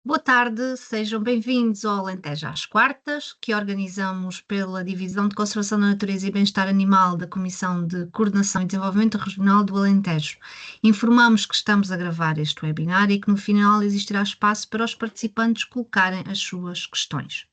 Boa tarde, sejam bem-vindos ao Alentejo às Quartas, que organizamos pela Divisão de Conservação da Natureza e Bem-Estar Animal da Comissão de Coordenação e Desenvolvimento Regional do Alentejo. Informamos que estamos a gravar este webinar e que no final existirá espaço para os participantes colocarem as suas questões.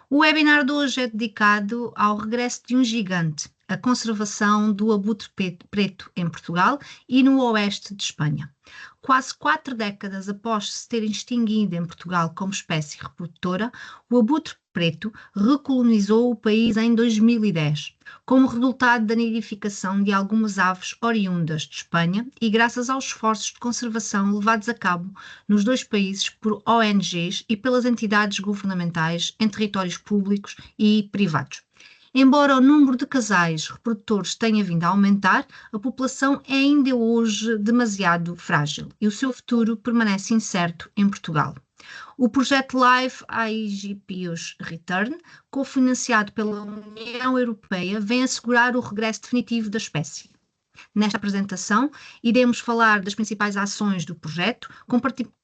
O webinar de hoje é dedicado ao regresso de um gigante, a conservação do abutre preto em Portugal e no oeste de Espanha. Quase 4 décadas após se ter extinguido em Portugal como espécie reprodutora, o abutre preto recolonizou o país em 2010, como resultado da nidificação de algumas aves oriundas de Espanha e graças aos esforços de conservação levados a cabo nos dois países por ONGs e pelas entidades governamentais em territórios públicos e privados. Embora o número de casais reprodutores tenha vindo a aumentar, a população é ainda hoje demasiado frágil e o seu futuro permanece incerto em Portugal. O projeto Life aegyptius Return, cofinanciado pela União Europeia, vem assegurar o regresso definitivo da espécie. Nesta apresentação, iremos falar das principais ações do projeto, com particular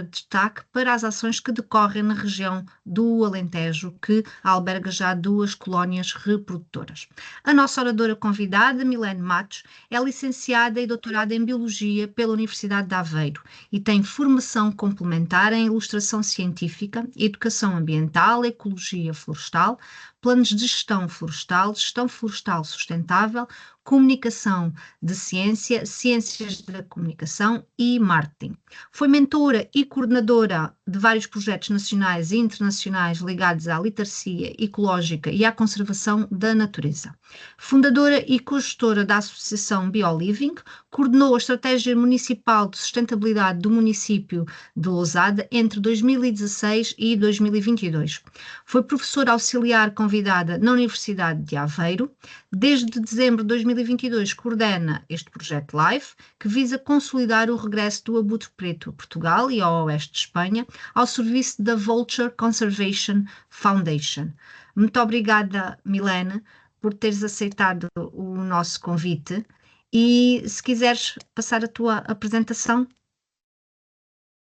destaque para as ações que decorrem na região do Alentejo, que alberga já 2 colónias reprodutoras. A nossa oradora convidada, Milene Matos, é licenciada e doutorada em Biologia pela Universidade de Aveiro e tem formação complementar em Ilustração Científica, Educação Ambiental, Ecologia Florestal, Planos de Gestão Florestal Sustentável, Comunicação de Ciência, Ciências da Comunicação e Marketing. Foi mentora e coordenadora de vários projetos nacionais e internacionais ligados à literacia ecológica e à conservação da natureza. Fundadora e cogestora da Associação BioLiving, coordenou a Estratégia Municipal de Sustentabilidade do município de Lousada entre 2016 e 2022. Foi professora auxiliar convidada na Universidade de Aveiro. Desde dezembro de 2022 coordena este projeto LIFE, que visa consolidar o regresso do abutre preto a Portugal e ao oeste de Espanha, ao serviço da Vulture Conservation Foundation. Muito obrigada, Milene, por teres aceitado o nosso convite e se quiseres passar a tua apresentação.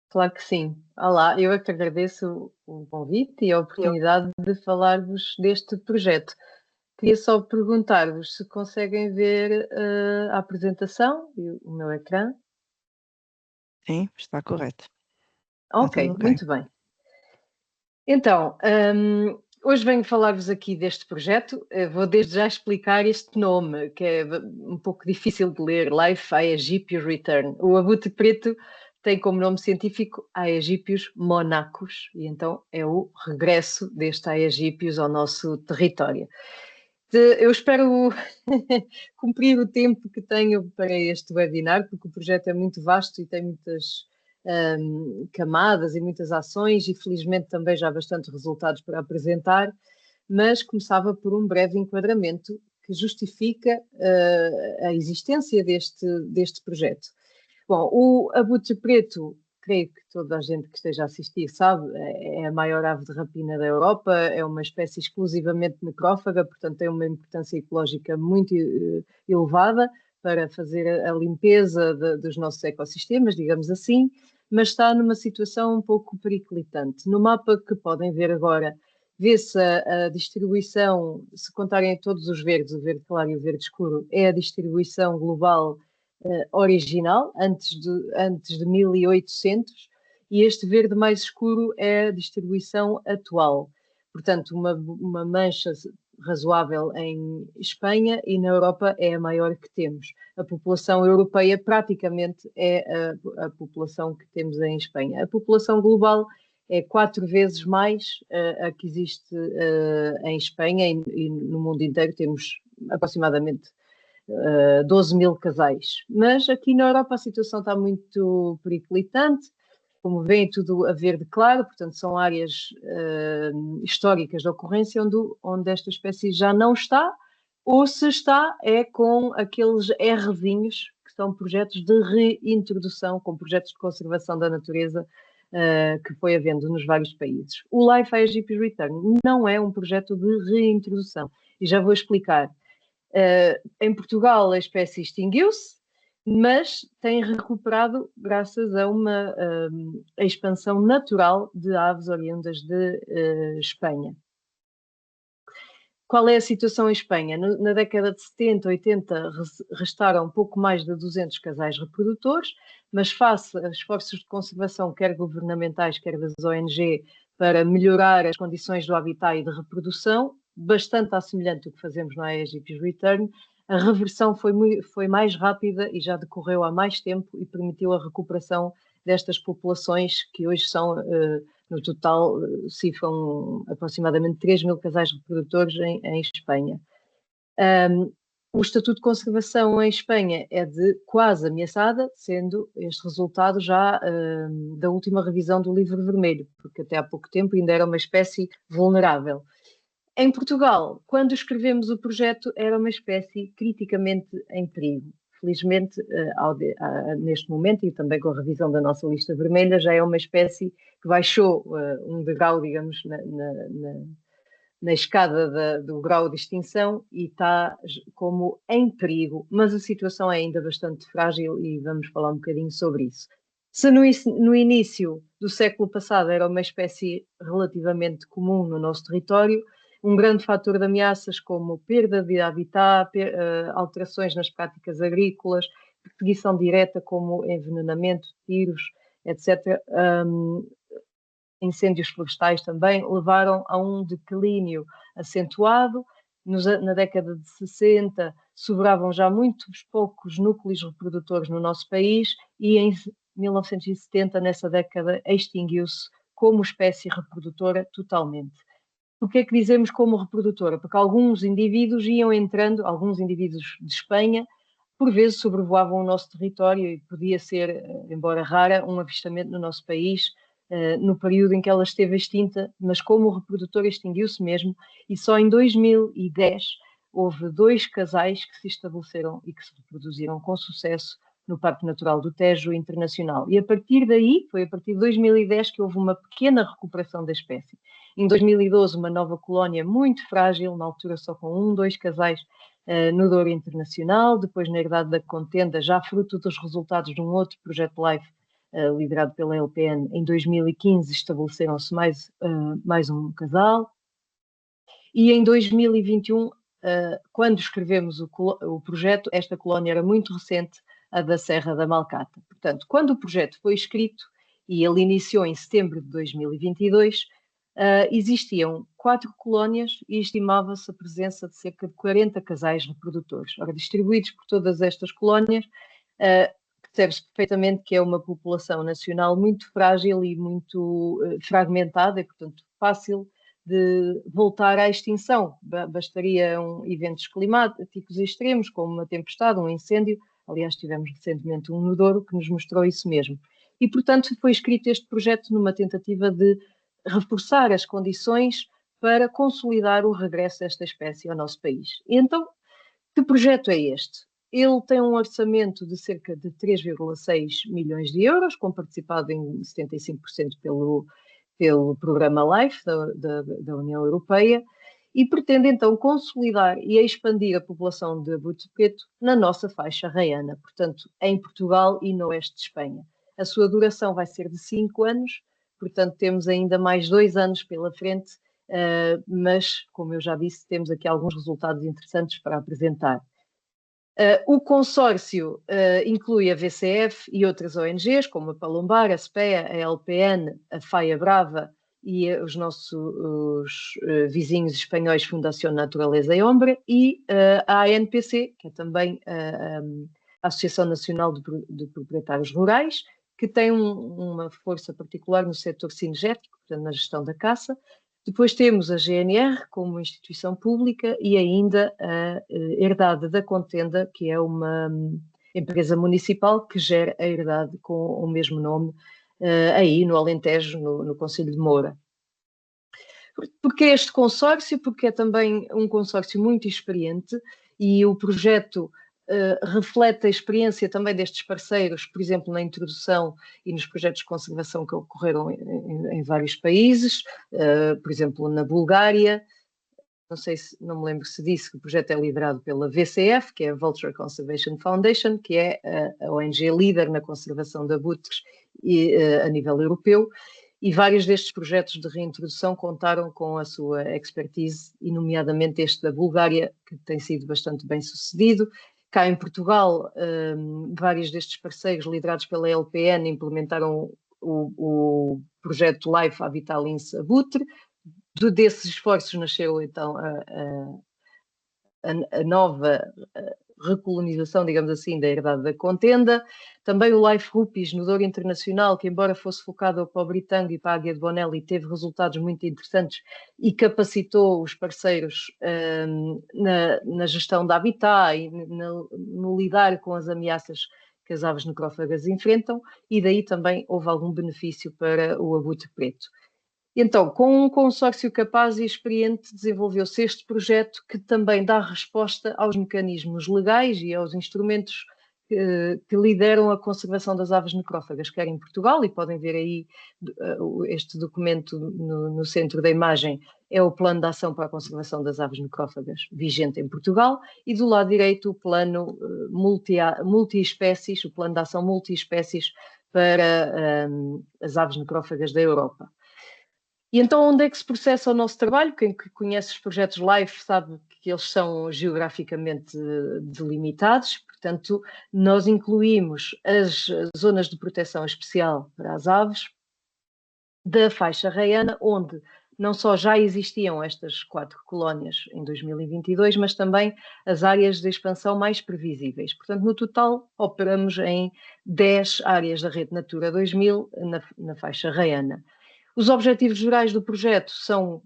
Claro que sim. Olá, eu é que agradeço o convite e a oportunidade de falar-vos deste projeto. Queria só perguntar-vos se conseguem ver a apresentação e o meu ecrã. Sim, está correto. Ok, muito bem. Então, hoje venho falar-vos aqui deste projeto. Vou desde já explicar este nome, que é um pouco difícil de ler, Life aegyptius Return. O abutre preto tem como nome científico Aegyptius monachus, e então é o regresso deste Aegyptius ao nosso território. Eu espero cumprir o tempo que tenho para este webinar, porque o projeto é muito vasto e tem muitas camadas e muitas ações e felizmente também já há bastante resultados para apresentar, mas começava por um breve enquadramento que justifica a existência deste projeto. Bom, o abutre preto, creio que toda a gente que esteja a assistir sabe, é a maior ave de rapina da Europa, é uma espécie exclusivamente necrófaga, portanto tem uma importância ecológica muito elevada para fazer a limpeza dos nossos ecossistemas, digamos assim, mas está numa situação um pouco periclitante. No mapa que podem ver agora, vê-se a distribuição, se contarem todos os verdes, o verde claro e o verde escuro, é a distribuição global original, antes de 1800, e este verde mais escuro é a distribuição atual. Portanto, uma mancha razoável em Espanha e na Europa é a maior que temos. A população europeia praticamente é a população que temos em Espanha. A população global é 4 vezes mais a que existe em Espanha e no mundo inteiro temos aproximadamente 12 mil casais. Mas aqui na Europa a situação está muito periclitante. Como veem, tudo a verde claro, portanto, são áreas históricas de ocorrência onde esta espécie já não está, ou se está, é com aqueles Rzinhos, que são projetos de reintrodução, com projetos de conservação da natureza que foi havendo nos vários países. O Life aegyptius Return não é um projeto de reintrodução, e já vou explicar. Em Portugal a espécie extinguiu-se, mas tem recuperado graças a uma expansão natural de aves oriundas de Espanha. Qual é a situação em Espanha? Na década de 70, 80, restaram um pouco mais de 200 casais reprodutores, mas face a esforços de conservação, quer governamentais, quer das ONG, para melhorar as condições do habitat e de reprodução, bastante assemelhante ao que fazemos no Aegyptius Return, a reversão foi mais rápida e já decorreu há mais tempo e permitiu a recuperação destas populações que hoje são... no total, cifram aproximadamente 3.000 casais reprodutores em Espanha. O Estatuto de Conservação em Espanha é de quase ameaçada, sendo este resultado já da última revisão do Livro Vermelho, porque até há pouco tempo ainda era uma espécie vulnerável. Em Portugal, quando escrevemos o projeto, era uma espécie criticamente em perigo. Felizmente, neste momento, e também com a revisão da nossa lista vermelha, já é uma espécie que baixou um degrau, digamos, na escada do grau de extinção e está como em perigo, mas a situação é ainda bastante frágil e vamos falar um bocadinho sobre isso. Se no início do século passado era uma espécie relativamente comum no nosso território, um grande fator de ameaças como perda de habitat, alterações nas práticas agrícolas, perseguição direta como envenenamento, tiros, etc., incêndios florestais também, levaram a um declínio acentuado. Na década de 60 sobravam já muitos poucos núcleos reprodutores no nosso país e em 1970, nessa década, extinguiu-se como espécie reprodutora totalmente. O que é que dizemos como reprodutora? Porque alguns indivíduos iam entrando, alguns indivíduos de Espanha, por vezes sobrevoavam o nosso território e podia ser, embora rara, um avistamento no nosso país no período em que ela esteve extinta, mas como reprodutora extinguiu-se mesmo e só em 2010 houve 2 casais que se estabeleceram e que se reproduziram com sucesso no Parque Natural do Tejo Internacional. E a partir daí, foi a partir de 2010 que houve uma pequena recuperação da espécie. Em 2012, uma nova colónia muito frágil, na altura só com 2 casais no Douro Internacional, depois na Herdade da Contenda, já fruto dos resultados de um outro projeto LIFE liderado pela LPN, em 2015 estabeleceram-se mais um casal. E em 2021, quando escrevemos o projeto, esta colónia era muito recente, a da Serra da Malcata. Portanto, quando o projeto foi escrito, e ele iniciou em setembro de 2022, existiam 4 colónias e estimava-se a presença de cerca de 40 casais reprodutores. Ora, distribuídos por todas estas colónias, percebe-se perfeitamente que é uma população nacional muito frágil e muito fragmentada e, portanto, fácil de voltar à extinção. Bastariam eventos climáticos extremos, como uma tempestade, um incêndio. Aliás, tivemos recentemente um no Douro que nos mostrou isso mesmo. E, portanto, foi escrito este projeto numa tentativa de reforçar as condições para consolidar o regresso desta espécie ao nosso país. E então, que projeto é este? Ele tem um orçamento de cerca de 3,6 milhões de euros, com participado em 75% pelo programa LIFE da União Europeia, e pretende então consolidar e expandir a população de abutre preto na nossa faixa raiana, portanto, em Portugal e no oeste de Espanha. A sua duração vai ser de 5 anos, portanto, temos ainda mais 2 anos pela frente, mas, como eu já disse, temos aqui alguns resultados interessantes para apresentar. O consórcio inclui a VCF e outras ONGs, como a Palombar, a SPEA, a LPN, a Faia Brava e os nossos vizinhos espanhóis Fundación Naturaleza e Hombre, e a ANPC, que é também a Associação Nacional de Proprietários Rurais, que tem uma força particular no setor cinegético, portanto, na gestão da caça. Depois temos a GNR como instituição pública e ainda a Herdade da Contenda, que é uma empresa municipal que gera a herdade com o mesmo nome, aí no Alentejo, no concelho de Moura. Porque este consórcio? Porque é também um consórcio muito experiente e o projeto reflete a experiência também destes parceiros, por exemplo, na introdução e nos projetos de conservação que ocorreram em vários países, por exemplo, na Bulgária, não me lembro se disse que o projeto é liderado pela VCF, que é a Vulture Conservation Foundation, que é a ONG líder na conservação de abutres a nível europeu, e vários destes projetos de reintrodução contaram com a sua expertise, e nomeadamente este da Bulgária, que tem sido bastante bem sucedido. Cá em Portugal, vários destes parceiros liderados pela LPN implementaram o projeto Life Habitat Lince Abutre. Desses esforços nasceu então a nova recolonização, digamos assim, da herdade da contenda. Também o Life Rupis no Douro Internacional, que embora fosse focado para o Britanga e para a Águia de Bonelli, teve resultados muito interessantes e capacitou os parceiros na gestão da habitat e no lidar com as ameaças que as aves necrófagas enfrentam, e daí também houve algum benefício para o abutre preto. Então, com um consórcio capaz e experiente, desenvolveu-se este projeto que também dá resposta aos mecanismos legais e aos instrumentos que lideram a conservação das aves necrófagas, quer em Portugal, e podem ver aí este documento no centro da imagem, é o Plano de Ação para a Conservação das Aves Necrófagas, vigente em Portugal, e do lado direito o Plano multi-espécies, o Plano de Ação multi-espécies para as aves necrófagas da Europa. E então, onde é que se processa o nosso trabalho? Quem conhece os projetos LIFE sabe que eles são geograficamente delimitados, portanto, nós incluímos as zonas de proteção especial para as aves da faixa raiana, onde não só já existiam estas 4 colónias em 2022, mas também as áreas de expansão mais previsíveis. Portanto, no total, operamos em 10 áreas da Rede Natura 2000 na faixa raiana. Os objetivos gerais do projeto são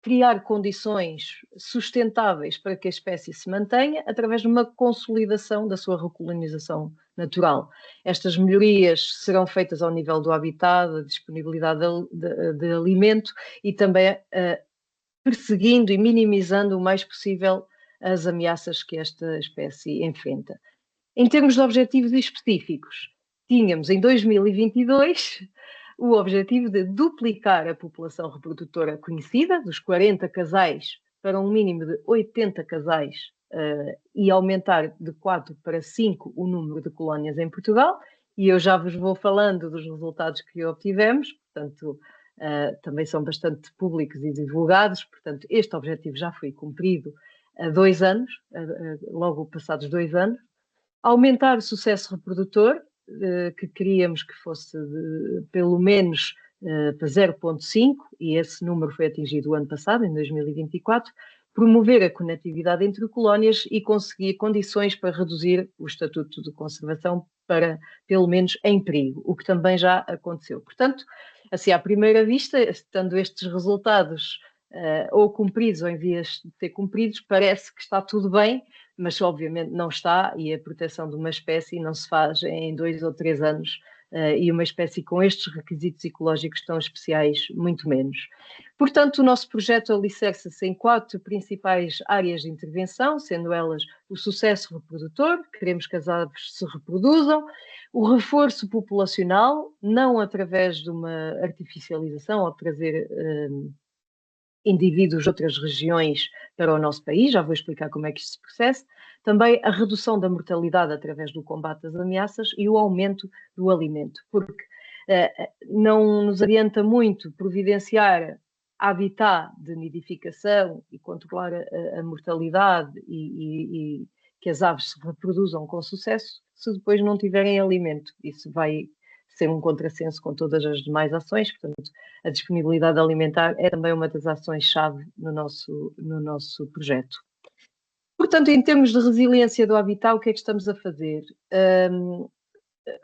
criar condições sustentáveis para que a espécie se mantenha através de uma consolidação da sua recolonização natural. Estas melhorias serão feitas ao nível do habitat, da disponibilidade de alimento e também perseguindo e minimizando o mais possível as ameaças que esta espécie enfrenta. Em termos de objetivos específicos, tínhamos em 2022 o objetivo de duplicar a população reprodutora conhecida, dos 40 casais para um mínimo de 80 casais, e aumentar de 4 para 5 o número de colónias em Portugal, e eu já vos vou falando dos resultados que obtivemos, portanto, também são bastante públicos e divulgados, portanto, este objetivo já foi cumprido há 2 anos, logo passados 2 anos. Aumentar o sucesso reprodutor, que queríamos que fosse pelo menos para 0,5, e esse número foi atingido o ano passado, em 2024, promover a conectividade entre colónias e conseguir condições para reduzir o estatuto de conservação para, pelo menos, em perigo, o que também já aconteceu. Portanto, assim, à primeira vista, estando estes resultados ou cumpridos ou em vias de ser cumpridos, parece que está tudo bem, mas obviamente não está, e a proteção de uma espécie não se faz em 2 ou 3 anos, e uma espécie com estes requisitos ecológicos tão especiais, muito menos. Portanto, o nosso projeto alicerça-se em 4 principais áreas de intervenção, sendo elas o sucesso reprodutor, queremos que as aves se reproduzam, o reforço populacional, não através de uma artificialização ou trazer indivíduos de outras regiões para o nosso país, já vou explicar como é que isto se processa, também a redução da mortalidade através do combate às ameaças e o aumento do alimento, porque não nos adianta muito providenciar habitat de nidificação e controlar a mortalidade e que as aves se reproduzam com sucesso se depois não tiverem alimento. Isso vai ser um contrassenso com todas as demais ações, portanto, a disponibilidade alimentar é também uma das ações-chave no nosso projeto. Portanto, em termos de resiliência do habitat, o que é que estamos a fazer?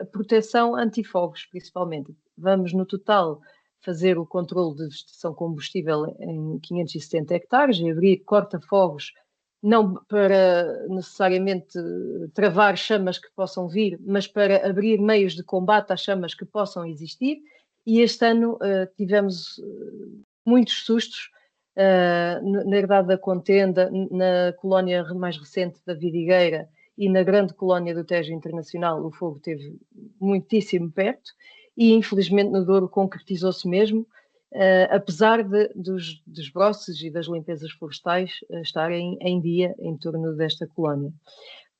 A proteção antifogos, principalmente. Vamos, no total, fazer o controle de vegetação combustível em 570 hectares e abrir corta-fogos, não para necessariamente travar chamas que possam vir, mas para abrir meios de combate às chamas que possam existir. E este ano tivemos muitos sustos na herdade da contenda, na colónia mais recente da Vidigueira e na grande colónia do Tejo Internacional. O fogo esteve muitíssimo perto e, infelizmente, no Douro concretizou-se mesmo. apesar dos broces e das limpezas florestais estarem em dia em torno desta colónia.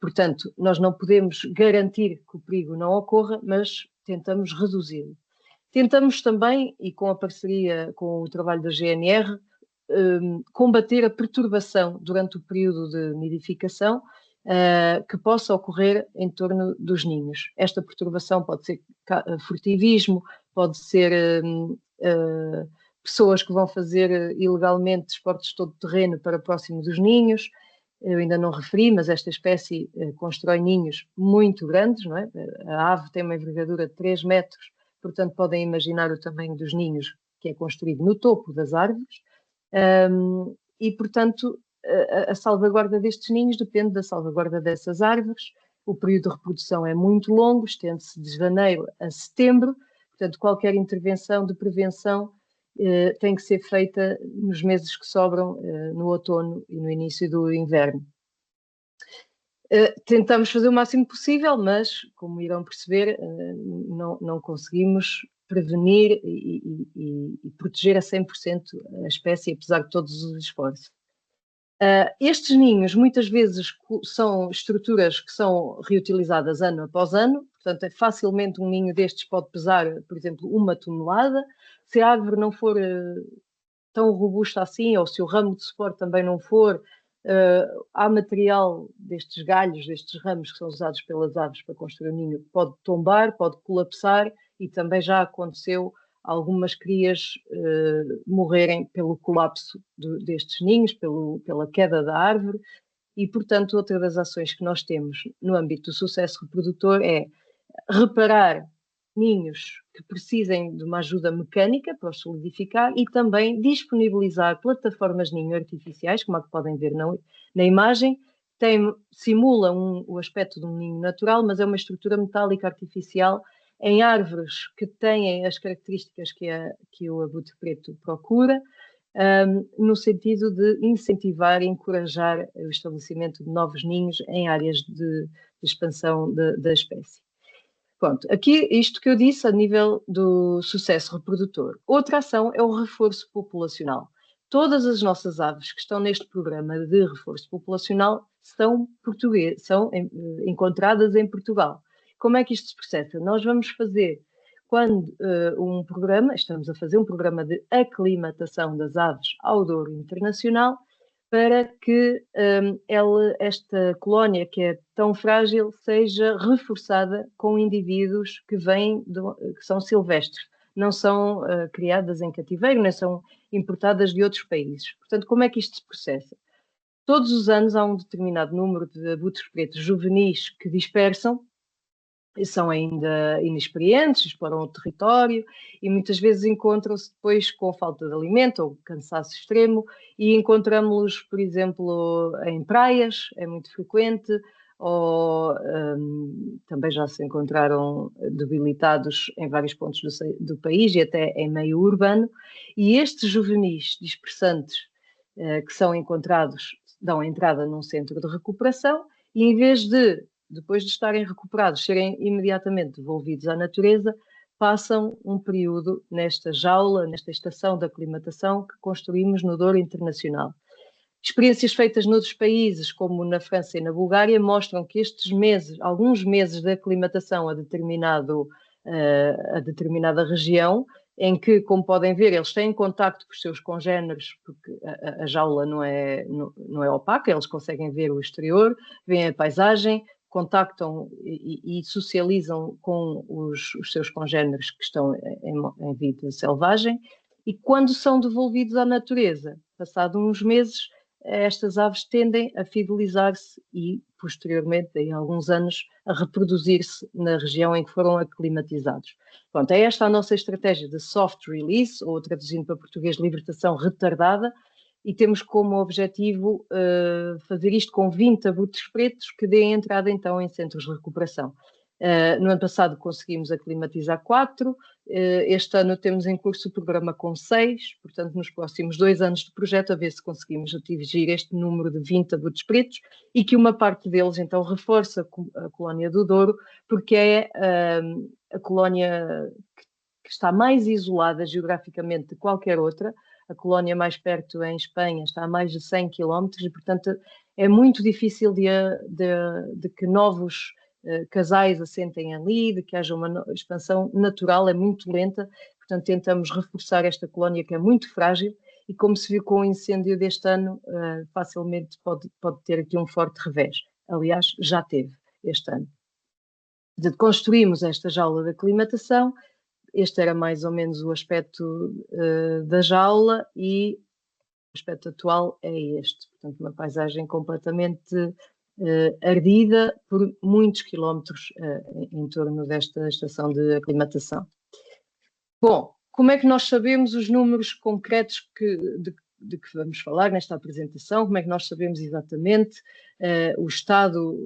Portanto, nós não podemos garantir que o perigo não ocorra, mas tentamos reduzi-lo. Tentamos também, e com a parceria com o trabalho da GNR, combater a perturbação durante o período de nidificação que possa ocorrer em torno dos ninhos. Esta perturbação pode ser furtivismo, pode ser pessoas que vão fazer ilegalmente desportos de todo terreno para próximo dos ninhos. Eu ainda não referi, mas esta espécie constrói ninhos muito grandes, não é? A ave tem uma envergadura de 3 metros, portanto podem imaginar o tamanho dos ninhos que é construído no topo das árvores. E, portanto, a salvaguarda destes ninhos depende da salvaguarda dessas árvores. O período de reprodução é muito longo, estende-se de janeiro a setembro, portanto, qualquer intervenção de prevenção tem que ser feita nos meses que sobram, no outono e no início do inverno. Tentamos fazer o máximo possível, mas, como irão perceber, não conseguimos prevenir e proteger a 100% a espécie, apesar de todos os esforços. Estes ninhos, muitas vezes, são estruturas que são reutilizadas ano após ano, portanto, facilmente um ninho destes pode pesar, por exemplo, 1 tonelada. Se a árvore não for tão robusta assim, ou se o ramo de suporte também não for, há material destes galhos, destes ramos que são usados pelas aves para construir o ninho, pode tombar, pode colapsar, e também já aconteceu algumas crias morrerem pelo colapso destes ninhos, pela queda da árvore. E, portanto, outra das ações que nós temos no âmbito do sucesso reprodutor é reparar ninhos que precisem de uma ajuda mecânica para os solidificar e também disponibilizar plataformas de ninho artificiais, como a que podem ver na imagem. Simula o aspecto de um ninho natural, mas é uma estrutura metálica artificial em árvores que têm as características que o abutre preto procura, no sentido de incentivar e encorajar o estabelecimento de novos ninhos em áreas de expansão da espécie. Pronto, aqui isto que eu disse a nível do sucesso reprodutor. Outra ação é o reforço populacional. Todas as nossas aves que estão neste programa de reforço populacional são encontradas em Portugal. Como é que isto se processa? Nós vamos fazer, estamos a fazer um programa de aclimatação das aves ao Douro Internacional, para que esta colónia, que é tão frágil, seja reforçada com indivíduos que são silvestres, não são criadas em cativeiro, nem são importadas de outros países. Portanto, como é que isto se processa? Todos os anos há um determinado número de abutres pretos juvenis que dispersam, são ainda inexperientes, exploram o território e muitas vezes encontram-se depois com falta de alimento ou cansaço extremo, e encontramos-los, por exemplo, em praias, é muito frequente, ou também já se encontraram debilitados em vários pontos do país e até em meio urbano. E estes juvenis dispersantes que são encontrados dão entrada num centro de recuperação e, em vez de, depois de estarem recuperados, serem imediatamente devolvidos à natureza, passam um período nesta jaula, nesta estação de aclimatação que construímos no Douro Internacional. Experiências feitas noutros países, como na França e na Bulgária, mostram que estes meses, alguns meses de aclimatação a determinada região, em que, como podem ver, eles têm contacto com os seus congéneres, porque a jaula não é opaca, eles conseguem ver o exterior, veem a paisagem, contactam e socializam com os seus congéneres que estão em vida selvagem, e quando são devolvidos à natureza, passados uns meses, estas aves tendem a fidelizar-se e, posteriormente, em alguns anos, a reproduzir-se na região em que foram aclimatizados. Pronto, é esta a nossa estratégia de soft release, ou traduzindo para português, libertação retardada, e temos como objetivo fazer isto com 20 abutres pretos que deem entrada então em centros de recuperação. No ano passado conseguimos aclimatizar 4, este ano temos em curso o programa com 6, portanto nos próximos 2 anos de projeto a ver se conseguimos atingir este número de 20 abutres pretos e que uma parte deles então reforça a colónia do Douro, porque é a colónia que está mais isolada geograficamente de qualquer outra. A colónia mais perto em Espanha está a mais de 100 quilómetros e, portanto, é muito difícil de que novos casais assentem ali, de que haja uma expansão natural, é muito lenta. Portanto, tentamos reforçar esta colónia que é muito frágil e, como se viu com o incêndio deste ano, facilmente pode ter aqui um forte revés. Aliás, já teve este ano. Construímos esta jaula de aclimatação. Este era mais ou menos o aspecto da jaula e o aspecto atual é este. Portanto, uma paisagem completamente ardida por muitos quilómetros em torno desta estação de aclimatação. Bom, como é que nós sabemos os números concretos de que vamos falar nesta apresentação? Como é que nós sabemos exatamente o estado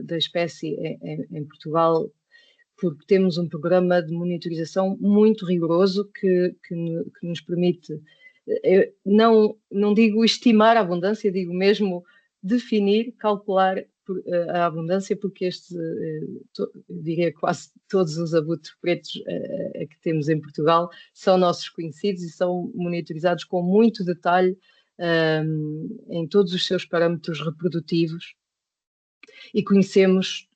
da espécie em Portugal? Porque temos um programa de monitorização muito rigoroso que nos permite, não digo estimar a abundância, digo mesmo definir, calcular a abundância, porque eu diria quase todos os abutres pretos que temos em Portugal são nossos conhecidos e são monitorizados com muito detalhe em todos os seus parâmetros reprodutivos e conhecemos.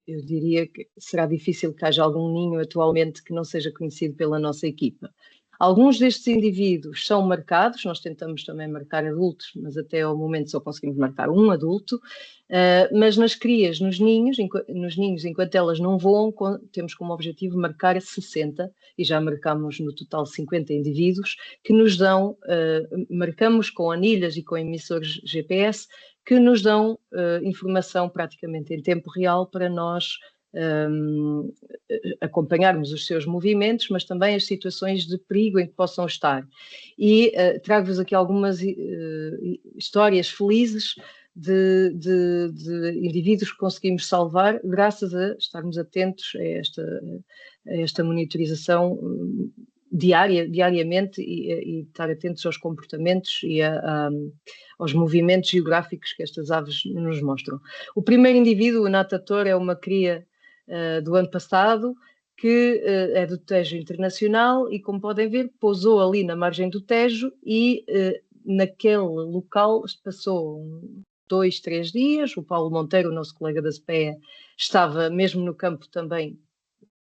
Eu diria que será difícil que haja algum ninho atualmente que não seja conhecido pela nossa equipa. Alguns destes indivíduos são marcados, nós tentamos também marcar adultos, mas até ao momento só conseguimos marcar um adulto, mas nas crias, nos ninhos, enquanto elas não voam, temos como objetivo marcar 60, e já marcamos no total 50 indivíduos, que nos dão, marcamos com anilhas e com emissores GPS, que nos dão informação praticamente em tempo real para nós acompanharmos os seus movimentos, mas também as situações de perigo em que possam estar. E trago-vos aqui algumas histórias felizes de indivíduos que conseguimos salvar graças a estarmos atentos a esta monitorização diariamente e estar atentos aos comportamentos e aos movimentos geográficos que estas aves nos mostram. O primeiro indivíduo, o natator, é uma cria do ano passado, que é do Tejo Internacional e, como podem ver, pousou ali na margem do Tejo e naquele local passou 2, 3 dias. O Paulo Monteiro, o nosso colega da SPEA, estava mesmo no campo também,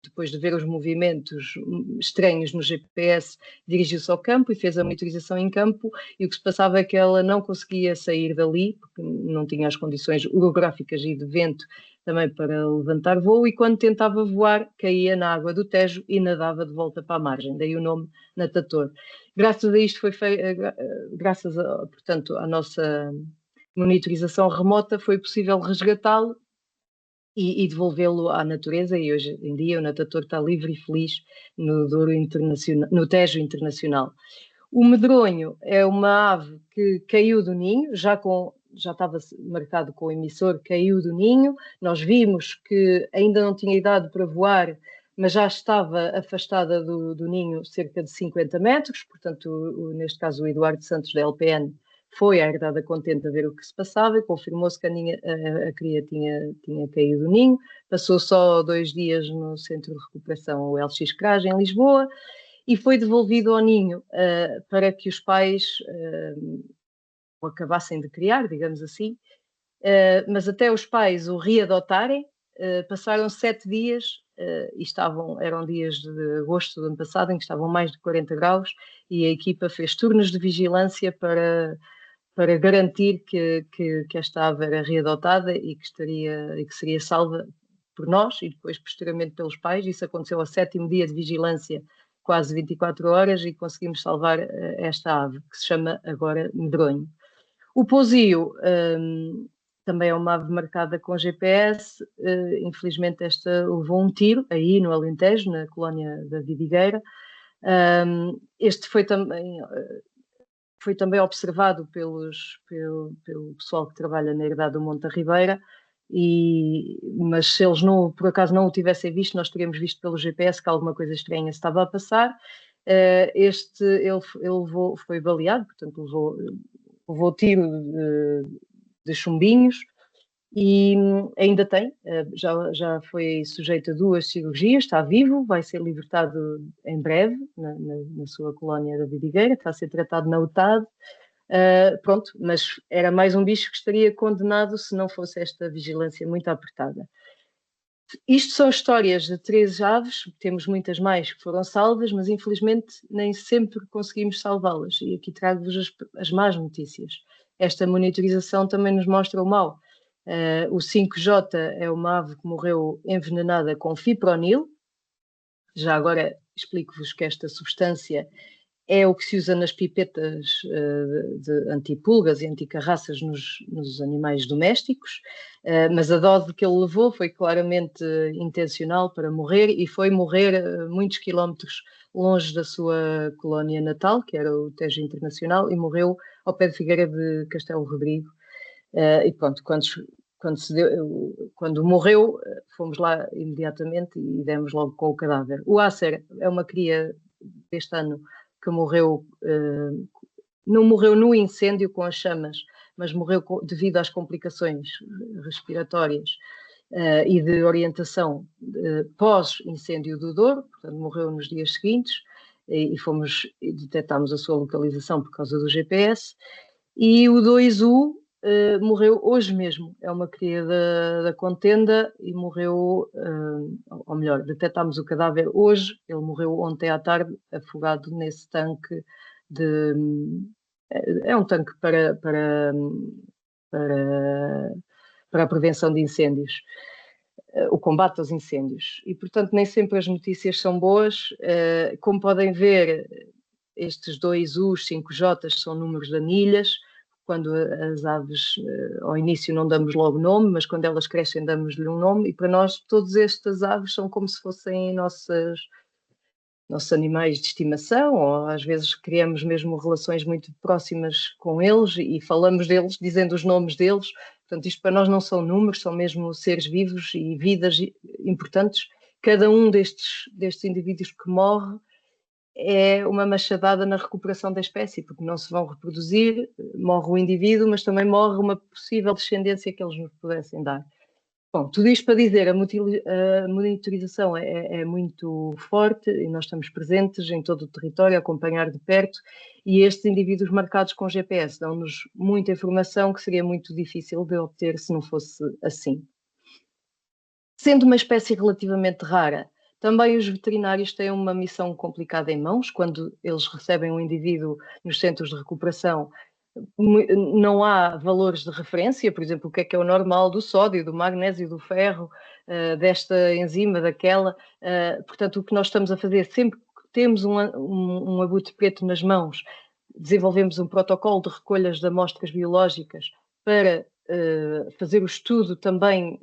depois de ver os movimentos estranhos no GPS, dirigiu-se ao campo e fez a monitorização em campo, e o que se passava é que ela não conseguia sair dali, porque não tinha as condições orográficas e de vento também para levantar voo, e quando tentava voar, caía na água do Tejo e nadava de volta para a margem, daí o nome natator. Graças a isto graças portanto, à nossa monitorização remota, foi possível resgatá-lo e devolvê-lo à natureza, e hoje em dia o natator está livre e feliz no Tejo Internacional. O medronho é uma ave que caiu do ninho, já estava marcado com o emissor, caiu do ninho. Nós vimos que ainda não tinha idade para voar, mas já estava afastada do ninho cerca de 50 metros, portanto, neste caso o Eduardo Santos da LPN foi à herdada contente a ver o que se passava e confirmou-se que a cria tinha caído do ninho. Passou só 2 dias no Centro de Recuperação, o LX Crage, em Lisboa, e foi devolvido ao ninho para que os pais o acabassem de criar, digamos assim, mas até os pais o readotarem, passaram 7 dias e eram dias de agosto do ano passado, em que estavam mais de 40 graus, e a equipa fez turnos de vigilância para garantir que esta ave era readotada e que seria salva por nós e depois posteriormente pelos pais. Isso aconteceu ao 7º dia de vigilância, quase 24 horas, e conseguimos salvar esta ave, que se chama agora medronho. O pousio também é uma ave marcada com GPS. Infelizmente esta levou um tiro aí no Alentejo, na colónia da Vidigueira. Este foi também observado pelo pessoal que trabalha na herdade do Monte da Ribeira, mas se eles por acaso não o tivessem visto, nós teríamos visto pelo GPS que alguma coisa estranha se estava a passar. Ele foi baleado, portanto levou tiro de chumbinhos, e ainda tem, já foi sujeito a 2 cirurgias, está vivo, vai ser libertado em breve na sua colónia da Vidigueira, está a ser tratado na UTAD. Pronto, mas era mais um bicho que estaria condenado se não fosse esta vigilância muito apertada. Isto são histórias de 3 aves, temos muitas mais que foram salvas, mas infelizmente nem sempre conseguimos salvá-las. E aqui trago-vos as más notícias. Esta monitorização também nos mostra o mal. O 5J é uma ave que morreu envenenada com fipronil. Já agora explico-vos que esta substância é o que se usa nas pipetas de antipulgas e anticarraças nos animais domésticos, mas a dose que ele levou foi claramente intencional para morrer, e foi morrer muitos quilómetros longe da sua colónia natal, que era o Tejo Internacional, e morreu ao pé de Figueira de Castelo Rodrigo. E pronto, quando morreu, fomos lá imediatamente e demos logo com o cadáver. O Acer é uma cria deste ano que morreu, não morreu no incêndio com as chamas, mas morreu devido às complicações respiratórias e de orientação pós-incêndio do Douro, portanto morreu nos dias seguintes, e detectámos a sua localização por causa do GPS. E o 2U morreu hoje mesmo, é uma cria da contenda e morreu, ou melhor, detectámos o cadáver hoje, ele morreu ontem à tarde afogado nesse tanque é um tanque para a prevenção de incêndios, o combate aos incêndios. E, portanto, nem sempre as notícias são boas. Como podem ver, estes 2U's, 5J's são números de anilhas. Quando as aves, ao início não damos logo nome, mas quando elas crescem damos-lhe um nome, e para nós todas estas aves são como se fossem nossos animais de estimação, ou às vezes criamos mesmo relações muito próximas com eles e falamos deles, dizendo os nomes deles. Portanto, isto para nós não são números, são mesmo seres vivos e vidas importantes. Cada um destes indivíduos que morre é uma machadada na recuperação da espécie, porque não se vão reproduzir, morre o indivíduo, mas também morre uma possível descendência que eles nos pudessem dar. Bom, tudo isto para dizer, a monitorização é muito forte e nós estamos presentes em todo o território a acompanhar de perto, e estes indivíduos marcados com GPS dão-nos muita informação que seria muito difícil de obter se não fosse assim. Sendo uma espécie relativamente rara, também os veterinários têm uma missão complicada em mãos. Quando eles recebem um indivíduo nos centros de recuperação, não há valores de referência, por exemplo, o que é o normal do sódio, do magnésio, do ferro, desta enzima, daquela. Portanto, o que nós estamos a fazer, sempre que temos um abutre preto nas mãos, desenvolvemos um protocolo de recolhas de amostras biológicas para fazer o estudo também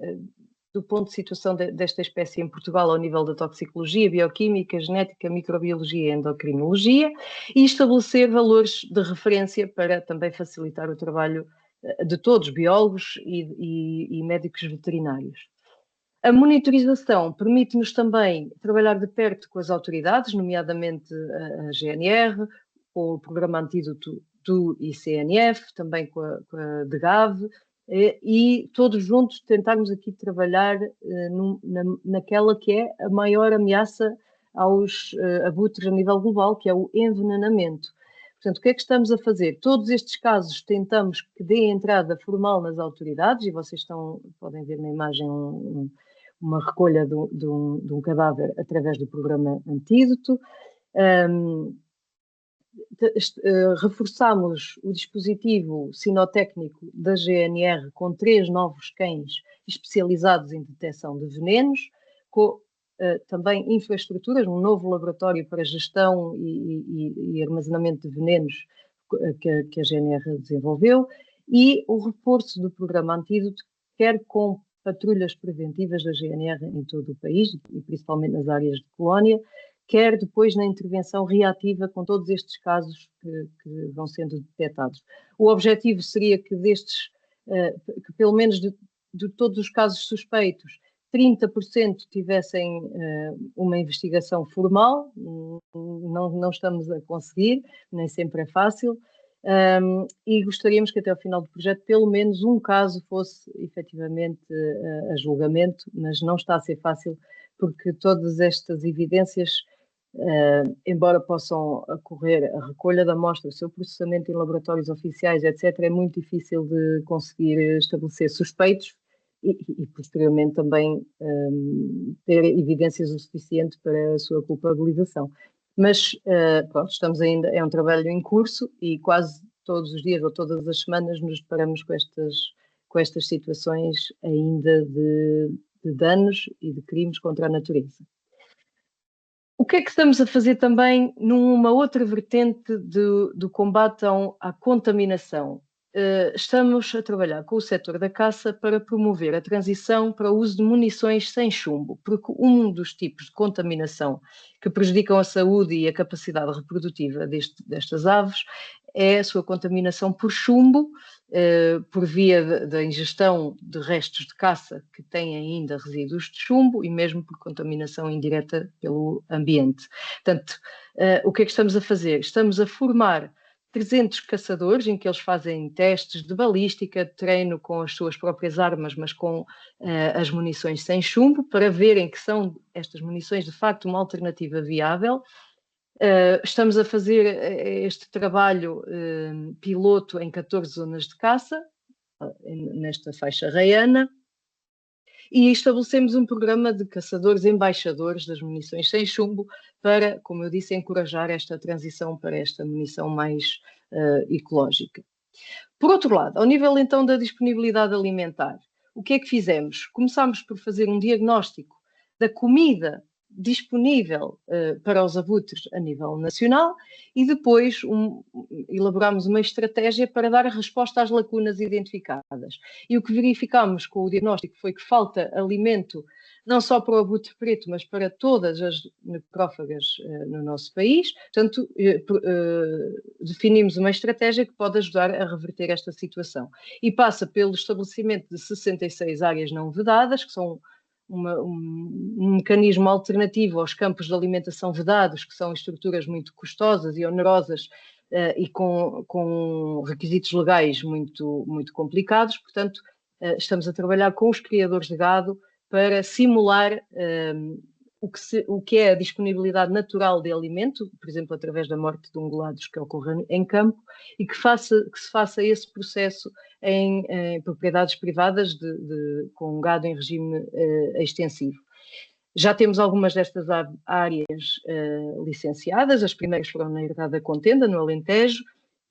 do ponto de situação desta espécie em Portugal ao nível da toxicologia, bioquímica, genética, microbiologia e endocrinologia, e estabelecer valores de referência para também facilitar o trabalho de todos, biólogos e médicos veterinários. A monitorização permite-nos também trabalhar de perto com as autoridades, nomeadamente a GNR, com o programa Antídoto do ICNF, também com a DGAV, e todos juntos tentarmos aqui trabalhar naquela que é a maior ameaça aos abutres a nível global, que é o envenenamento. Portanto, o que é que estamos a fazer? Todos estes casos tentamos que dê entrada formal nas autoridades, e vocês podem ver na imagem uma recolha de um cadáver através do programa Antídoto. Reforçamos o dispositivo sinotécnico da GNR com 3 novos cães especializados em detecção de venenos, com também infraestruturas, um novo laboratório para gestão e armazenamento de venenos que a GNR desenvolveu, e o reforço do programa Antídoto, quer com patrulhas preventivas da GNR em todo o país, e principalmente nas áreas de colónia, quer depois na intervenção reativa com todos estes casos que vão sendo detectados. O objetivo seria que que pelo menos de todos os casos suspeitos, 30% tivessem uma investigação formal. Não estamos a conseguir, nem sempre é fácil, e gostaríamos que até ao final do projeto pelo menos um caso fosse efetivamente a julgamento, mas não está a ser fácil porque todas estas evidências, embora possam ocorrer a recolha da amostra, o seu processamento em laboratórios oficiais, etc., é muito difícil de conseguir estabelecer suspeitos e posteriormente também ter evidências o suficiente para a sua culpabilização. Mas, pronto, estamos ainda, é um trabalho em curso e quase todos os dias ou todas as semanas nos deparamos com estas situações ainda de danos e de crimes contra a natureza. O que é que estamos a fazer também numa outra vertente do combate à contaminação? Estamos a trabalhar com o setor da caça para promover a transição para o uso de munições sem chumbo, porque um dos tipos de contaminação que prejudicam a saúde e a capacidade reprodutiva destas aves é a sua contaminação por chumbo, por via da ingestão de restos de caça que têm ainda resíduos de chumbo e mesmo por contaminação indireta pelo ambiente. Portanto, o que é que estamos a fazer? Estamos a formar 300 caçadores, em que eles fazem testes de balística, de treino com as suas próprias armas, mas com as munições sem chumbo, para verem que são estas munições de facto uma alternativa viável. Estamos a fazer este trabalho piloto em 14 zonas de caça, nesta faixa raiana, e estabelecemos um programa de caçadores embaixadores das munições sem chumbo para, como eu disse, encorajar esta transição para esta munição mais ecológica. Por outro lado, ao nível então da disponibilidade alimentar, o que é que fizemos? Começámos por fazer um diagnóstico da comida disponível para os abutres a nível nacional e depois elaborámos uma estratégia para dar a resposta às lacunas identificadas. E o que verificámos com o diagnóstico foi que falta alimento não só para o abutre preto, mas para todas as necrófagas no nosso país. Portanto, definimos uma estratégia que pode ajudar a reverter esta situação. E passa pelo estabelecimento de 66 áreas não vedadas, que são um mecanismo alternativo aos campos de alimentação vedados, que são estruturas muito custosas e onerosas e com requisitos legais muito, muito complicados. Portanto, estamos a trabalhar com os criadores de gado para simular o que é a disponibilidade natural de alimento, por exemplo, através da morte de ungulados que ocorre em campo, e que se faça esse processo em propriedades privadas com gado em regime extensivo. Já temos algumas destas áreas licenciadas, as primeiras foram na Herdade da Contenda, no Alentejo,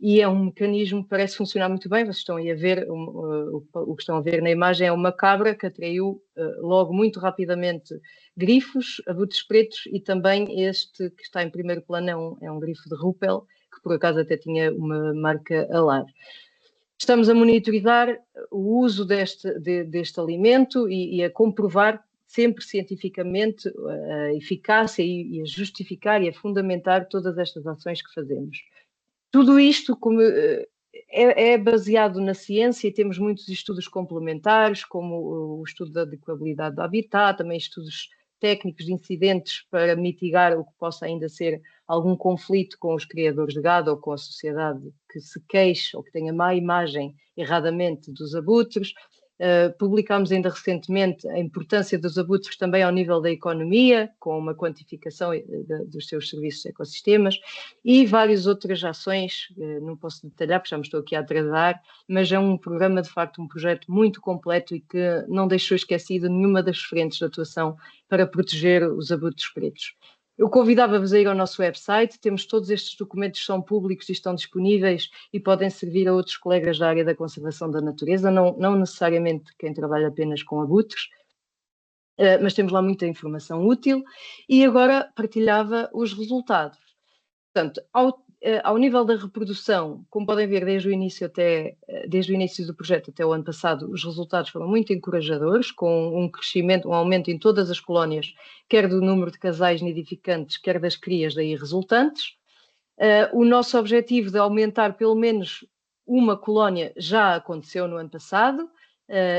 e é um mecanismo que parece funcionar muito bem. Vocês estão aí a ver, o que estão a ver na imagem é uma cabra que atraiu logo muito rapidamente grifos, abutres pretos e também este que está em primeiro plano é um grifo de rupel, que por acaso até tinha uma marca alar. Estamos a monitorizar o uso deste alimento e a comprovar sempre cientificamente a eficácia e a justificar e a fundamentar todas estas ações que fazemos. Tudo isto é baseado na ciência e temos muitos estudos complementares, como o estudo da adequabilidade do habitat, também estudos técnicos de incidentes para mitigar o que possa ainda ser algum conflito com os criadores de gado ou com a sociedade que se queixe ou que tenha má imagem erradamente dos abutres. Publicámos ainda recentemente a importância dos abutres também ao nível da economia, com uma quantificação dos seus serviços de ecossistemas e várias outras ações, não posso detalhar porque já me estou aqui a atrasar, mas é um programa, de facto, um projeto muito completo e que não deixou esquecido nenhuma das frentes de atuação para proteger os abutres pretos. Eu convidava-vos a ir ao nosso website, temos todos estes documentos que são públicos e estão disponíveis e podem servir a outros colegas da área da conservação da natureza, não necessariamente quem trabalha apenas com abutres, mas temos lá muita informação útil e agora partilhava os resultados. Portanto, ao nível da reprodução, como podem ver desde o início do projeto até o ano passado, os resultados foram muito encorajadores, com um crescimento, um aumento em todas as colónias, quer do número de casais nidificantes, quer das crias daí resultantes. O nosso objetivo de aumentar pelo menos uma colónia já aconteceu no ano passado,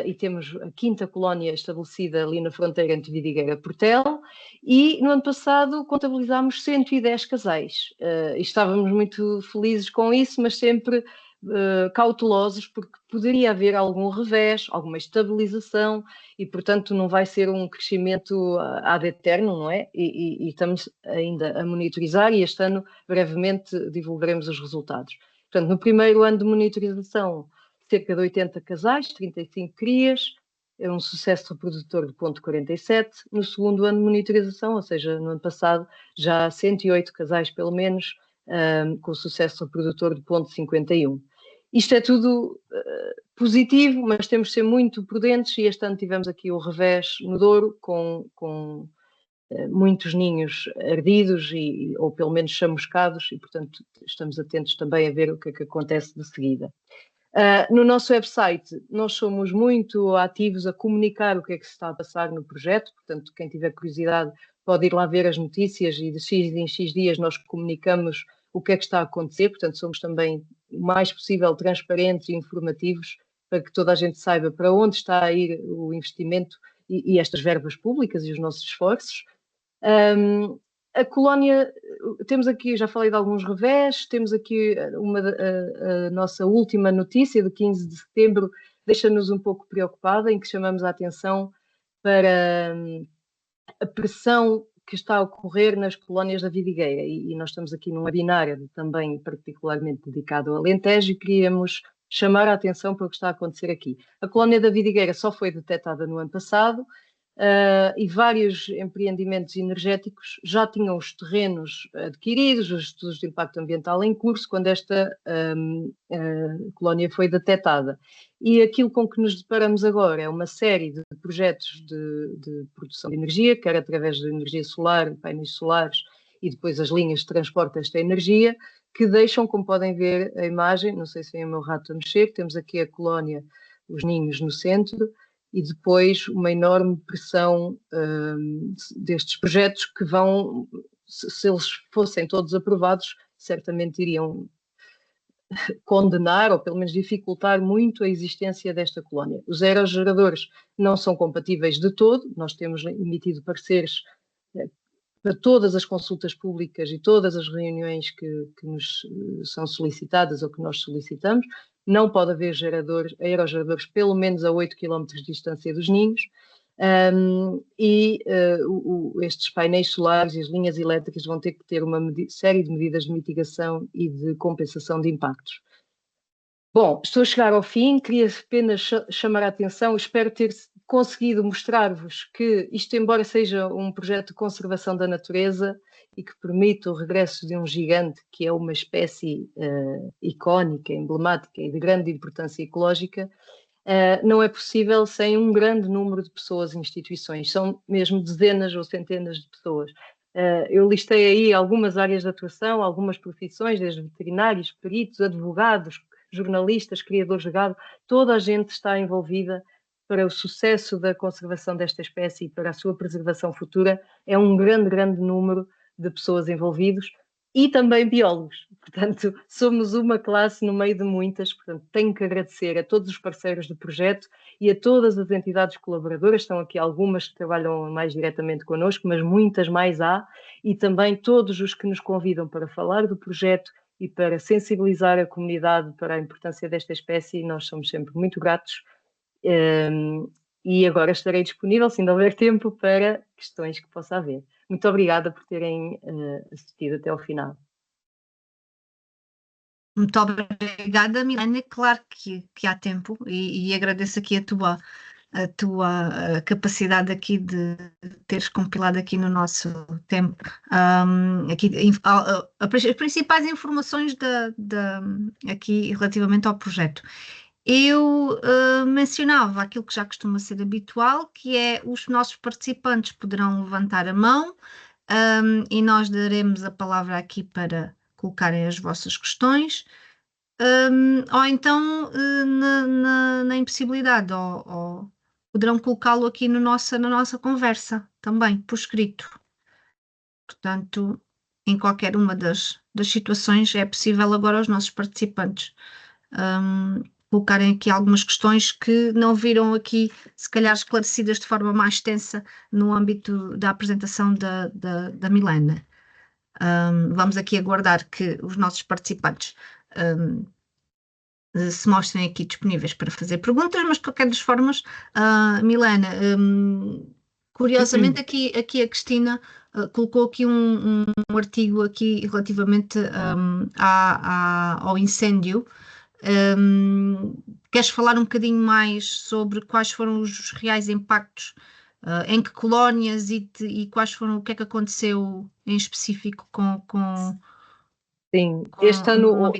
e temos a 5ª colónia estabelecida ali na fronteira entre Vidigueira e Portel, e no ano passado contabilizámos 110 casais. E estávamos muito felizes com isso, mas sempre cautelosos, porque poderia haver algum revés, alguma estabilização, e portanto não vai ser um crescimento ad eterno, não é? E estamos ainda a monitorizar, e este ano brevemente divulgaremos os resultados. Portanto, no primeiro ano de monitorização, cerca de 80 casais, 35 crias, é um sucesso reprodutor de 0,47. No segundo ano de monitorização, ou seja, no ano passado, já 108 casais pelo menos, com sucesso reprodutor de 0,51. Isto é tudo positivo, mas temos de ser muito prudentes, e este ano tivemos aqui o revés no Douro, com muitos ninhos ardidos ou pelo menos chamuscados, e portanto estamos atentos também a ver o que é que acontece de seguida. No nosso website nós somos muito ativos a comunicar o que é que se está a passar no projeto, portanto quem tiver curiosidade pode ir lá ver as notícias, e de X em X dias nós comunicamos o que é que está a acontecer, portanto somos também o mais possível transparentes e informativos para que toda a gente saiba para onde está a ir o investimento e estas verbas públicas e os nossos esforços. A colónia, temos aqui, já falei de alguns revés, temos aqui a nossa última notícia de 15 de setembro, deixa-nos um pouco preocupada, em que chamamos a atenção para a pressão que está a ocorrer nas colónias da Vidigueira, e nós estamos aqui num webinar também particularmente dedicado ao Alentejo, e queríamos chamar a atenção para o que está a acontecer aqui. A colónia da Vidigueira só foi detectada no ano passado, e vários empreendimentos energéticos já tinham os terrenos adquiridos, os estudos de impacto ambiental em curso, quando esta colónia foi detectada. E aquilo com que nos deparamos agora é uma série de projetos de produção de energia, quer através de energia solar, painéis solares, e depois as linhas de transporte desta energia, que deixam, como podem ver a imagem, não sei se vem o meu rato a mexer, temos aqui a colónia, os ninhos no centro, e depois uma enorme pressão destes projetos que vão, se eles fossem todos aprovados, certamente iriam condenar ou pelo menos dificultar muito a existência desta colónia. Os aerogeradores não são compatíveis de todo, nós temos emitido pareceres para todas as consultas públicas e todas as reuniões que nos são solicitadas ou que nós solicitamos. Não pode haver aerogeradores pelo menos a 8 km de distância dos ninhos, estes painéis solares e as linhas elétricas vão ter que ter uma série de medidas de mitigação e de compensação de impactos. Bom, estou a chegar ao fim, queria apenas chamar a atenção, espero ter conseguido mostrar-vos que isto, embora seja um projeto de conservação da natureza e que permite o regresso de um gigante que é uma espécie icónica, emblemática e de grande importância ecológica, não é possível sem um grande número de pessoas e instituições, são mesmo dezenas ou centenas de pessoas. Eu listei aí algumas áreas de atuação, algumas profissões, desde veterinários, peritos, advogados, jornalistas, criadores de gado, toda a gente está envolvida para o sucesso da conservação desta espécie e para a sua preservação futura. É um grande número de pessoas envolvidas e também biólogos. Portanto, somos uma classe no meio de muitas. Portanto, tenho que agradecer a todos os parceiros do projeto e a todas as entidades colaboradoras. Estão aqui algumas que trabalham mais diretamente connosco, mas muitas mais há, e também todos os que nos convidam para falar do projeto e para sensibilizar a comunidade para a importância desta espécie. E nós somos sempre muito gratos. E agora estarei disponível, se ainda houver tempo, para questões que possa haver. Muito obrigada por terem assistido até ao final. Muito obrigada, Milena. Claro que há tempo, e agradeço aqui a tua capacidade aqui de teres compilado aqui no nosso tempo aqui, as principais informações aqui relativamente ao projeto. Eu mencionava aquilo que já costuma ser habitual, que é os nossos participantes poderão levantar a mão e nós daremos a palavra aqui para colocarem as vossas questões, ou então na impossibilidade, ou poderão colocá-lo aqui na nossa conversa também, por escrito. Portanto, em qualquer uma das situações é possível agora aos nossos participantes colocarem aqui algumas questões que não viram aqui, se calhar, esclarecidas de forma mais extensa no âmbito da apresentação da Milena. Vamos aqui aguardar que os nossos participantes se mostrem aqui disponíveis para fazer perguntas, mas de qualquer das formas, Milena, curiosamente aqui a Cristina colocou aqui um artigo aqui relativamente ao incêndio. Queres falar um bocadinho mais sobre quais foram os reais impactos, em que colónias e quais foram, o que é que aconteceu em específico Sim, este ano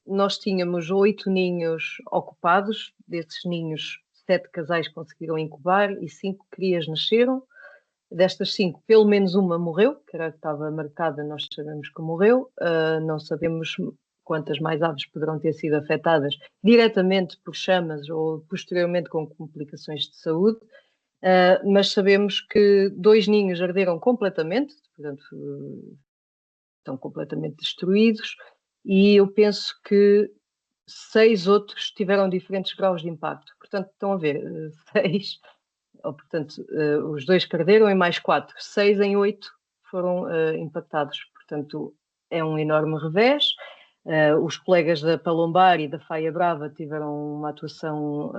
nós tínhamos 8 ninhos ocupados, desses ninhos 7 casais conseguiram incubar e 5 crias nasceram. Destas 5, pelo menos uma morreu, que era a que estava marcada, nós sabemos que morreu, não sabemos quantas mais aves poderão ter sido afetadas diretamente por chamas ou posteriormente com complicações de saúde, mas sabemos que 2 ninhos arderam completamente, portanto estão completamente destruídos, e eu penso que 6 outros tiveram diferentes graus de impacto. Portanto, estão a ver, 6, ou portanto, os 2 que arderam e mais 4, 6 em 8 foram impactados. Portanto, é um enorme revés. Os colegas da Palombar e da Faia Brava tiveram uma atuação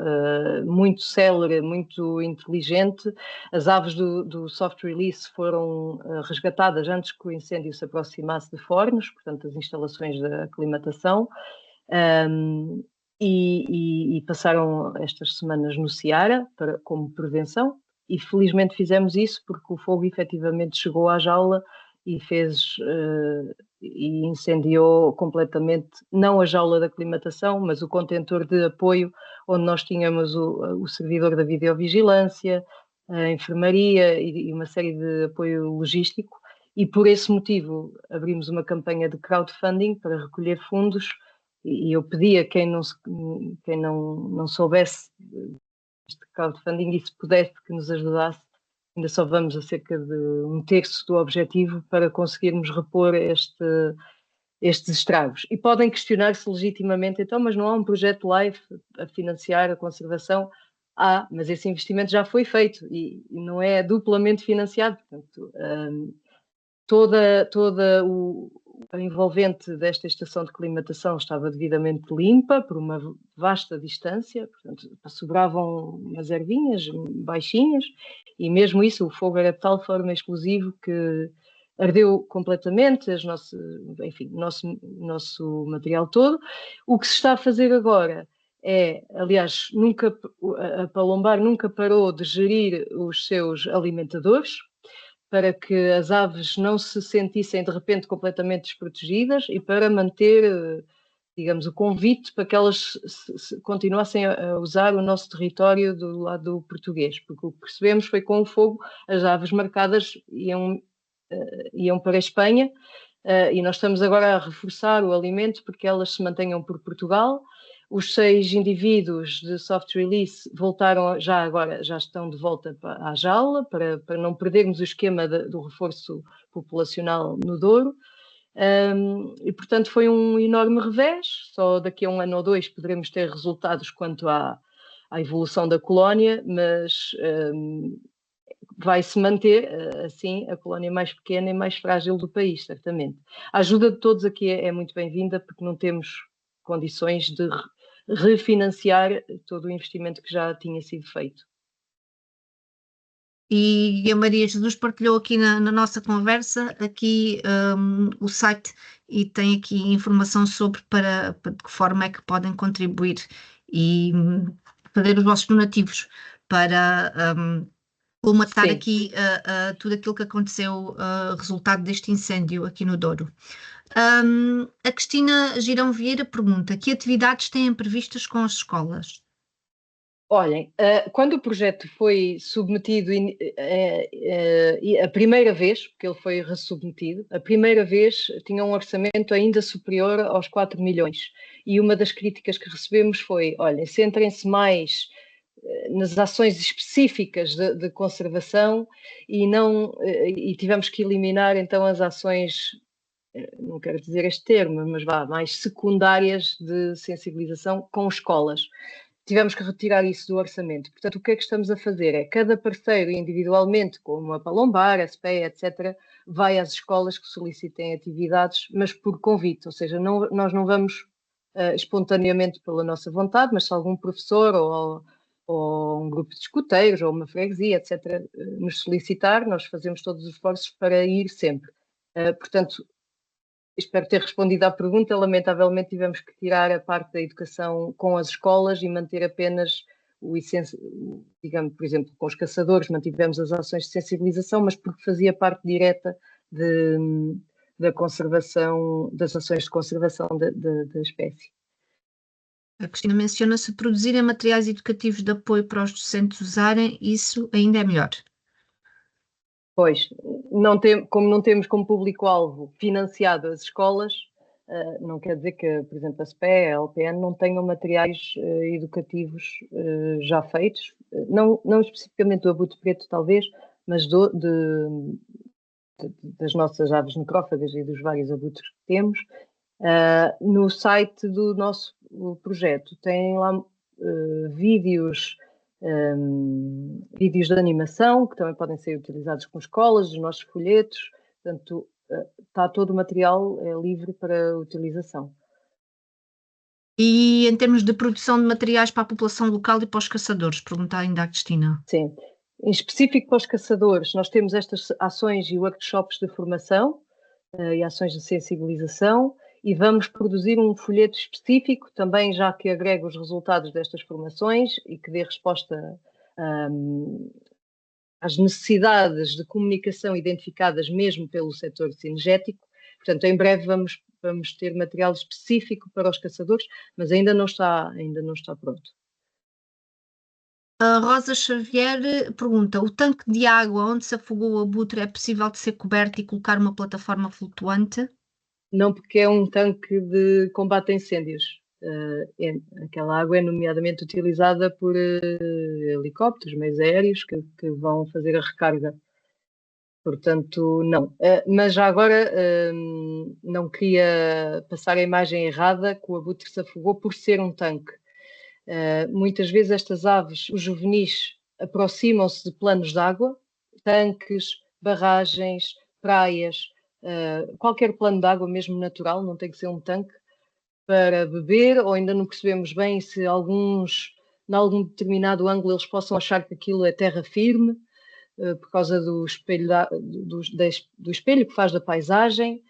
muito célere, muito inteligente. As aves do soft release foram resgatadas antes que o incêndio se aproximasse de Fornos, portanto, as instalações da aclimatação, e passaram estas semanas no Ceará como prevenção, e felizmente fizemos isso porque o fogo efetivamente chegou à jaula e e incendiou completamente, não a jaula de aclimatação, mas o contentor de apoio, onde nós tínhamos o servidor da videovigilância, a enfermaria e uma série de apoio logístico, e por esse motivo abrimos uma campanha de crowdfunding para recolher fundos, e eu pedi a quem não soubesse este crowdfunding e se pudesse que nos ajudasse. Ainda só vamos a cerca de 1/3 do objetivo para conseguirmos repor estes estragos. E podem questionar-se legitimamente, então, mas não há um projeto LIFE a financiar a conservação? Mas esse investimento já foi feito e não é duplamente financiado. Portanto, toda a envolvente desta estação de aclimatação estava devidamente limpa por uma vasta distância, portanto, sobravam umas ervinhas baixinhas, e mesmo isso, o fogo era de tal forma explosivo que ardeu completamente o nosso material todo. O que se está a fazer agora aliás, a Palombar nunca parou de gerir os seus alimentadores, para que as aves não se sentissem de repente completamente desprotegidas e para manter, digamos, o convite para que elas continuassem a usar o nosso território do lado português, porque o que percebemos foi que com o fogo as aves marcadas iam para a Espanha, e nós estamos agora a reforçar o alimento porque elas se mantenham por Portugal. Os 6 indivíduos de soft release voltaram, já estão de volta à jaula, para não perdermos o esquema do reforço populacional no Douro. E, portanto, foi um enorme revés. Só daqui a 1 ano ou 2 poderemos ter resultados quanto à evolução da colónia, mas vai-se manter, assim, a colónia mais pequena e mais frágil do país, certamente. A ajuda de todos aqui é muito bem-vinda, porque não temos condições de refinanciar todo o investimento que já tinha sido feito. E a Maria Jesus partilhou aqui na nossa conversa aqui o site, e tem aqui informação sobre de que forma é que podem contribuir e fazer os vossos donativos para colmatar aqui tudo aquilo que aconteceu, resultado deste incêndio aqui no Douro. A Cristina Girão Vieira pergunta: que atividades têm previstas com as escolas? Olhem, quando o projeto foi submetido a primeira vez, porque ele foi ressubmetido, a primeira vez tinha um orçamento ainda superior aos 4 milhões. E uma das críticas que recebemos foi: olhem, centrem-se mais nas ações específicas de conservação e tivemos que eliminar então as ações não quero dizer este termo, mas mais secundárias de sensibilização com escolas. Tivemos que retirar isso do orçamento. Portanto, o que é que estamos a fazer? É cada parceiro individualmente, como a Palombar, a SPEA, etc., vai às escolas que solicitem atividades, mas por convite, ou seja, nós não vamos espontaneamente pela nossa vontade, mas se algum professor ou um grupo de escuteiros ou uma freguesia, etc., nos solicitar, nós fazemos todos os esforços para ir sempre. Portanto, espero ter respondido à pergunta. Lamentavelmente tivemos que tirar a parte da educação com as escolas e manter apenas o essencial, digamos, por exemplo, com os caçadores mantivemos as ações de sensibilização, mas porque fazia parte direta da conservação, das ações de conservação da espécie. A Cristina menciona se produzirem materiais educativos de apoio para os docentes usarem, isso ainda é melhor. Pois, como não temos como público-alvo financiado as escolas, não quer dizer que, por exemplo, a SPE, a LPN não tenham materiais educativos já feitos, não especificamente do abutre preto, talvez, mas das nossas aves necrófagas e dos vários abutres que temos. No site do nosso projeto tem lá vídeos de animação que também podem ser utilizados com escolas, os nossos folhetos, portanto está todo o material livre para utilização. E em termos de produção de materiais para a população local e para os caçadores, perguntar ainda à Cristina. Sim, em específico para os caçadores, nós temos estas ações e workshops de formação e ações de sensibilização, e vamos produzir um folheto específico, também já que agrega os resultados destas formações e que dê resposta às necessidades de comunicação identificadas mesmo pelo setor cinegético. Portanto, em breve vamos ter material específico para os caçadores, mas ainda não está pronto. A Rosa Xavier pergunta: o tanque de água onde se afogou o abutre é possível de ser coberto e colocar uma plataforma flutuante? Não, porque é um tanque de combate a incêndios. Aquela água é nomeadamente utilizada por helicópteros, meios aéreos que vão fazer a recarga. Portanto, não. Mas já agora não queria passar a imagem errada que o abutre se afogou por ser um tanque. Muitas vezes estas aves, os juvenis, aproximam-se de planos de água, tanques, barragens, praias, qualquer plano de água, mesmo natural, não tem que ser um tanque, para beber, ou ainda não percebemos bem se em algum determinado ângulo eles possam achar que aquilo é terra firme, por causa do espelho, do espelho que faz da paisagem,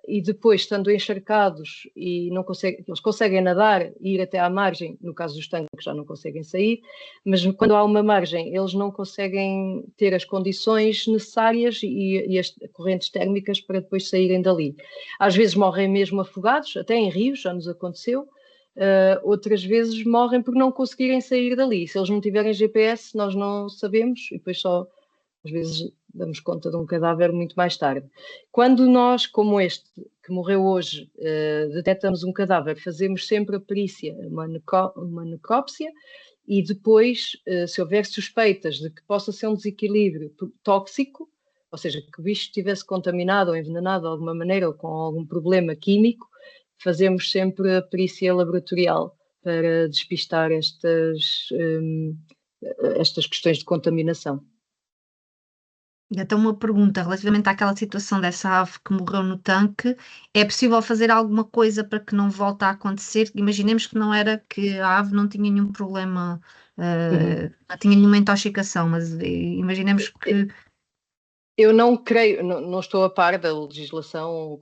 e depois, estando encharcados e eles conseguem nadar e ir até à margem, no caso dos tanques já não conseguem sair, mas quando há uma margem eles não conseguem ter as condições necessárias e as correntes térmicas para depois saírem dali. Às vezes morrem mesmo afogados, até em rios, já nos aconteceu. Outras vezes morrem por não conseguirem sair dali. Se eles não tiverem GPS, nós não sabemos e depois só, às vezes, damos conta de um cadáver muito mais tarde. Quando nós, como este, que morreu hoje, detectamos um cadáver, fazemos sempre a perícia, uma necrópsia, e depois, se houver suspeitas de que possa ser um desequilíbrio tóxico, ou seja, que o bicho estivesse contaminado ou envenenado de alguma maneira ou com algum problema químico, fazemos sempre a perícia laboratorial para despistar estas questões de contaminação. E até uma pergunta relativamente àquela situação dessa ave que morreu no tanque: é possível fazer alguma coisa para que não volte a acontecer? Imaginemos que não era que a ave não tinha nenhum problema, não tinha nenhuma intoxicação, mas imaginemos que... Eu não creio, não estou a par da legislação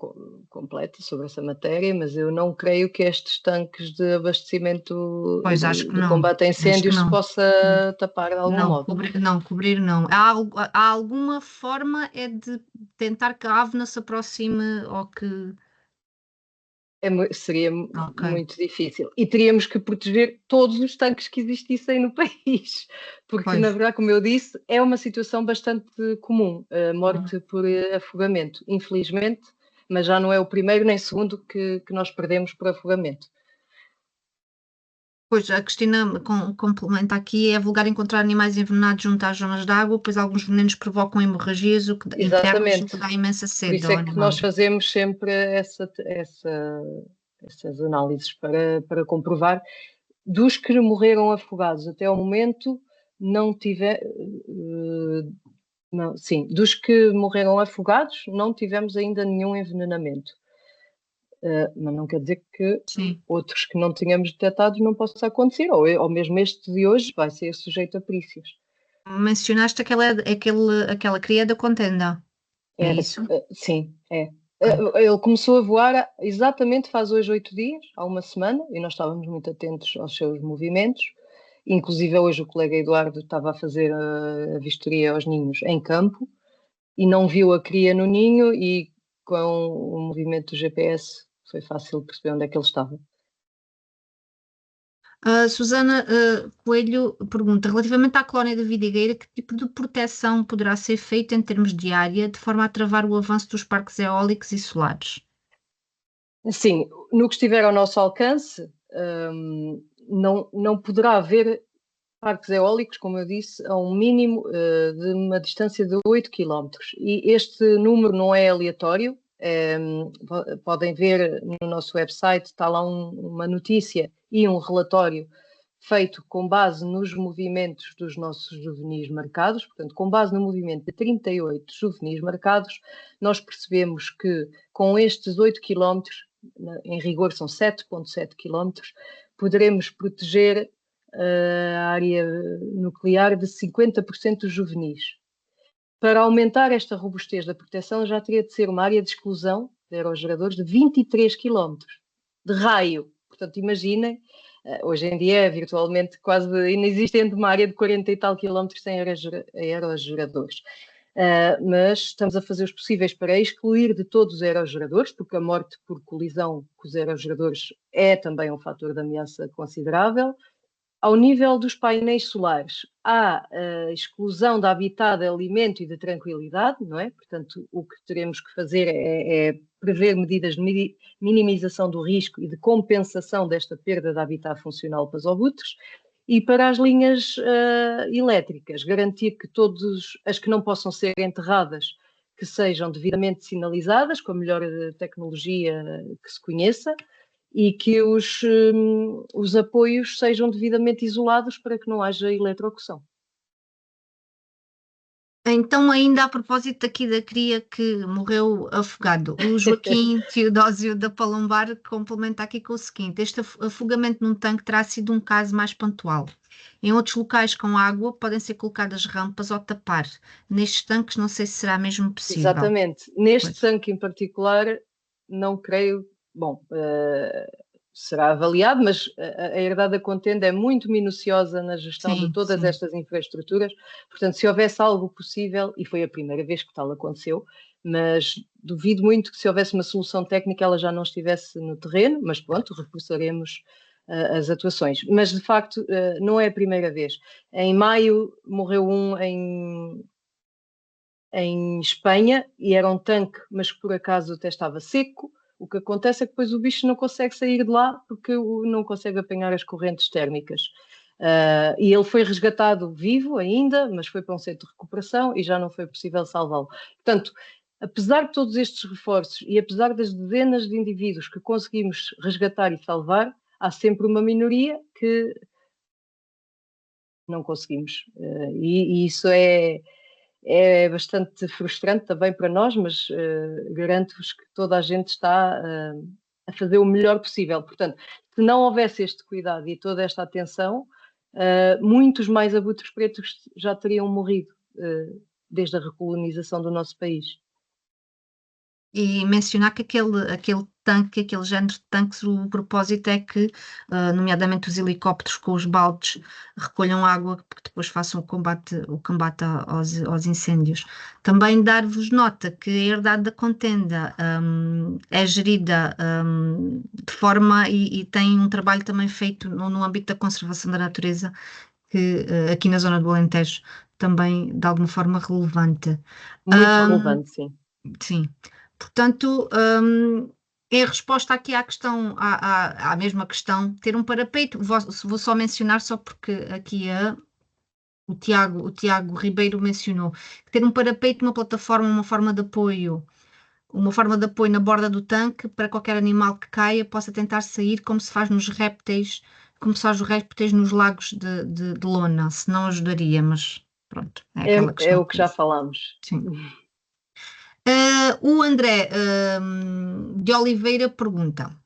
completa sobre essa matéria, mas eu não creio que estes tanques de abastecimento de combate a incêndios se possa tapar de algum modo. Cobrir não. Há alguma forma de tentar que a ave não se aproxime ou que... Seria muito difícil. E teríamos que proteger todos os tanques que existissem no país, porque, na verdade, como eu disse, é uma situação bastante comum, a morte por afogamento, infelizmente, mas já não é o primeiro nem segundo que nós perdemos por afogamento. Pois, a Cristina complementa aqui, é vulgar encontrar animais envenenados junto às zonas de água, pois alguns venenos provocam hemorragias internas, o que Exatamente. dá imensa Por sede isso ao é que animal. nós fazemos sempre essas análises para comprovar. Dos que morreram afogados até ao momento, não sim, dos que morreram afogados, não tivemos ainda nenhum envenenamento. Mas não quer dizer que Sim. outros que não tínhamos detectado não possa acontecer, ou mesmo este de hoje vai ser sujeito a perícias. Mencionaste aquela cria da contenda, é isso? Sim, é. Ok. Ele começou a voar exatamente faz hoje 8 dias, há uma semana, e nós estávamos muito atentos aos seus movimentos. Inclusive hoje o colega Eduardo estava a fazer a vistoria aos ninhos em campo e não viu a cria no ninho, e com o movimento do GPS foi fácil perceber onde é que ele estava. Susana Coelho pergunta, relativamente à colónia da vidigueira, que tipo de proteção poderá ser feita em termos de área, de forma a travar o avanço dos parques eólicos e solares? Sim, no que estiver ao nosso alcance, não poderá haver parques eólicos, como eu disse, a um mínimo de uma distância de 8 km. E este número não é aleatório. Podem ver no nosso website, está lá uma notícia e um relatório feito com base nos movimentos dos nossos juvenis marcados. Portanto, com base no movimento de 38 juvenis marcados, nós percebemos que com estes 8 km, em rigor são 7,7 km, poderemos proteger a área nuclear de 50% dos juvenis. Para aumentar esta robustez da proteção, já teria de ser uma área de exclusão de aerogeradores de 23 km de raio. Portanto, imaginem, hoje em dia é virtualmente quase inexistente uma área de 40 e tal quilómetros sem aerogeradores. Mas estamos a fazer os possíveis para excluir de todos os aerogeradores, porque a morte por colisão com os aerogeradores é também um fator de ameaça considerável. Ao nível dos painéis solares, há a exclusão da habitat, de alimento e de tranquilidade, não é? Portanto, o que teremos que fazer é prever medidas de minimização do risco e de compensação desta perda de habitat funcional para os obutres. E para as linhas elétricas, garantir que todas as que não possam ser enterradas, que sejam devidamente sinalizadas, com a melhor tecnologia que se conheça, e que os apoios sejam devidamente isolados para que não haja eletrocução. Então, ainda a propósito aqui da cria que morreu afogado, o Joaquim Teodósio da Palombar complementa aqui com o seguinte: este afogamento num tanque terá sido um caso mais pontual. Em outros locais com água podem ser colocadas rampas ou tapar. Nestes tanques não sei se será mesmo possível. Exatamente. Neste tanque em particular, não creio. Bom, será avaliado, mas a herdade da contenda é muito minuciosa na gestão de todas estas infraestruturas. Portanto, se houvesse algo possível, e foi a primeira vez que tal aconteceu, mas duvido muito que se houvesse uma solução técnica ela já não estivesse no terreno, mas pronto, reforçaremos as atuações. Mas, de facto, não é a primeira vez. Em maio morreu um em Espanha e era um tanque, mas que por acaso até estava seco. O que acontece é que depois o bicho não consegue sair de lá porque não consegue apanhar as correntes térmicas. E ele foi resgatado vivo ainda, mas foi para um centro de recuperação e já não foi possível salvá-lo. Portanto, apesar de todos estes reforços e apesar das dezenas de indivíduos que conseguimos resgatar e salvar, há sempre uma minoria que não conseguimos. E isso é bastante frustrante também para nós, mas garanto-vos que toda a gente está a fazer o melhor possível. Portanto, se não houvesse este cuidado e toda esta atenção, muitos mais abutres pretos já teriam morrido desde a recolonização do nosso país. E mencionar que aquele tanque, aquele género de tanques, o propósito é que, nomeadamente os helicópteros com os baldes, recolham água que depois façam o combate aos incêndios. Também dar-vos nota que a herdade da contenda é gerida de forma e tem um trabalho também feito no âmbito da conservação da natureza, que aqui na zona do Alentejo também de alguma forma relevante. Muito relevante, sim. Sim. Portanto, Em resposta aqui à questão, à mesma questão, ter um parapeito, vou só mencionar, só porque aqui o Tiago Ribeiro mencionou, que ter um parapeito, uma plataforma, uma forma de apoio na borda do tanque para qualquer animal que caia possa tentar sair como se faz nos répteis, como se faz os répteis nos lagos de lona, se não ajudaria, mas pronto, é aquela É questão o que já falámos. Sim. O André de Oliveira pergunta: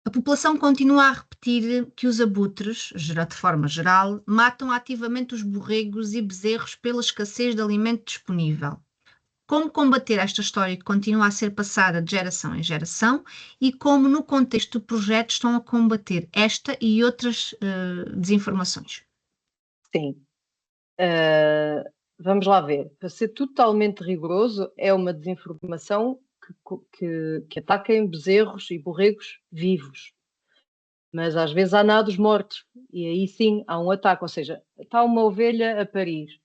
a população continua a repetir que os abutres, de forma geral, matam ativamente os borregos e bezerros pela escassez de alimento disponível. Como combater esta história que continua a ser passada de geração em geração e como, no contexto do projeto, estão a combater esta e outras desinformações? Sim. Vamos lá ver. Para ser totalmente rigoroso, é uma desinformação que ataca em bezerros e borregos vivos. Mas às vezes há nados mortos e aí sim há um ataque. Ou seja, está uma ovelha a parir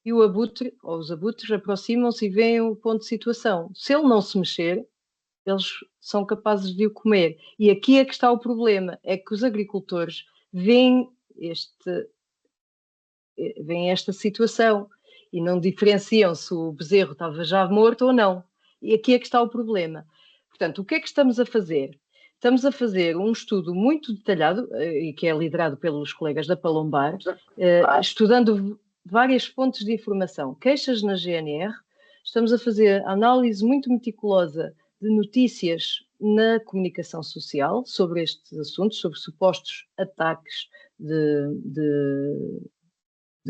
e o abutre ou os abutres aproximam-se e veem o ponto de situação. Se ele não se mexer, eles são capazes de o comer. E aqui é que está o problema, é que os agricultores veem esta situação e não diferenciam se o bezerro estava já morto ou não. E aqui é que está o problema. Portanto, o que é que estamos a fazer? Estamos a fazer um estudo muito detalhado, e que é liderado pelos colegas da Palombar, estudando várias fontes de informação, queixas na GNR, estamos a fazer análise muito meticulosa de notícias na comunicação social sobre estes assuntos, sobre supostos ataques de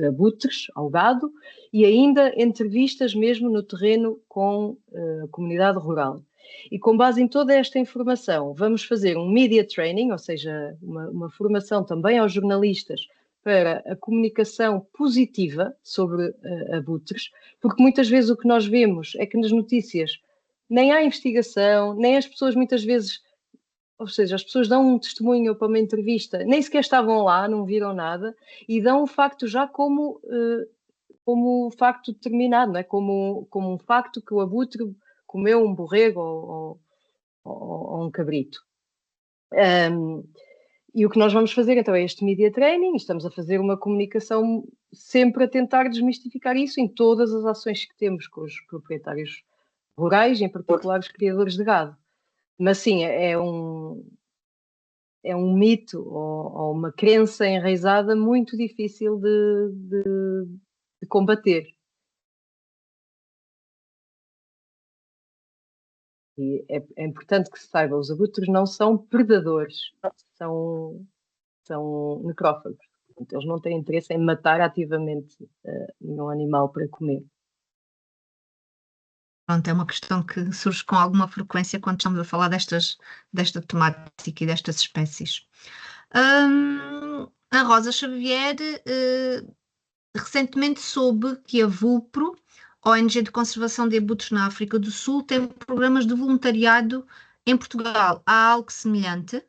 abutres ao gado e ainda entrevistas mesmo no terreno com a comunidade rural. E com base em toda esta informação, vamos fazer um media training, ou seja, uma formação também aos jornalistas para a comunicação positiva sobre abutres, porque muitas vezes o que nós vemos é que nas notícias nem há investigação, nem as pessoas muitas vezes, ou seja, as pessoas dão um testemunho para uma entrevista, nem sequer estavam lá, não viram nada, e dão o facto já como facto determinado, não é? Como um facto que o abutre comeu um borrego ou um cabrito. E o que nós vamos fazer então é este media training, estamos a fazer uma comunicação sempre a tentar desmistificar isso em todas as ações que temos com os proprietários rurais, em particular os criadores de gado. Mas sim, é um mito ou uma crença enraizada muito difícil de combater. E é importante que se saiba, os abutres não são predadores, são necrófagos. Portanto, eles não têm interesse em matar ativamente nenhum animal para comer. Pronto, é uma questão que surge com alguma frequência quando estamos a falar desta temática e destas espécies. A Rosa Xavier recentemente soube que a VUPRO, ONG de Conservação de Abutres na África do Sul, tem programas de voluntariado em Portugal. Há algo semelhante?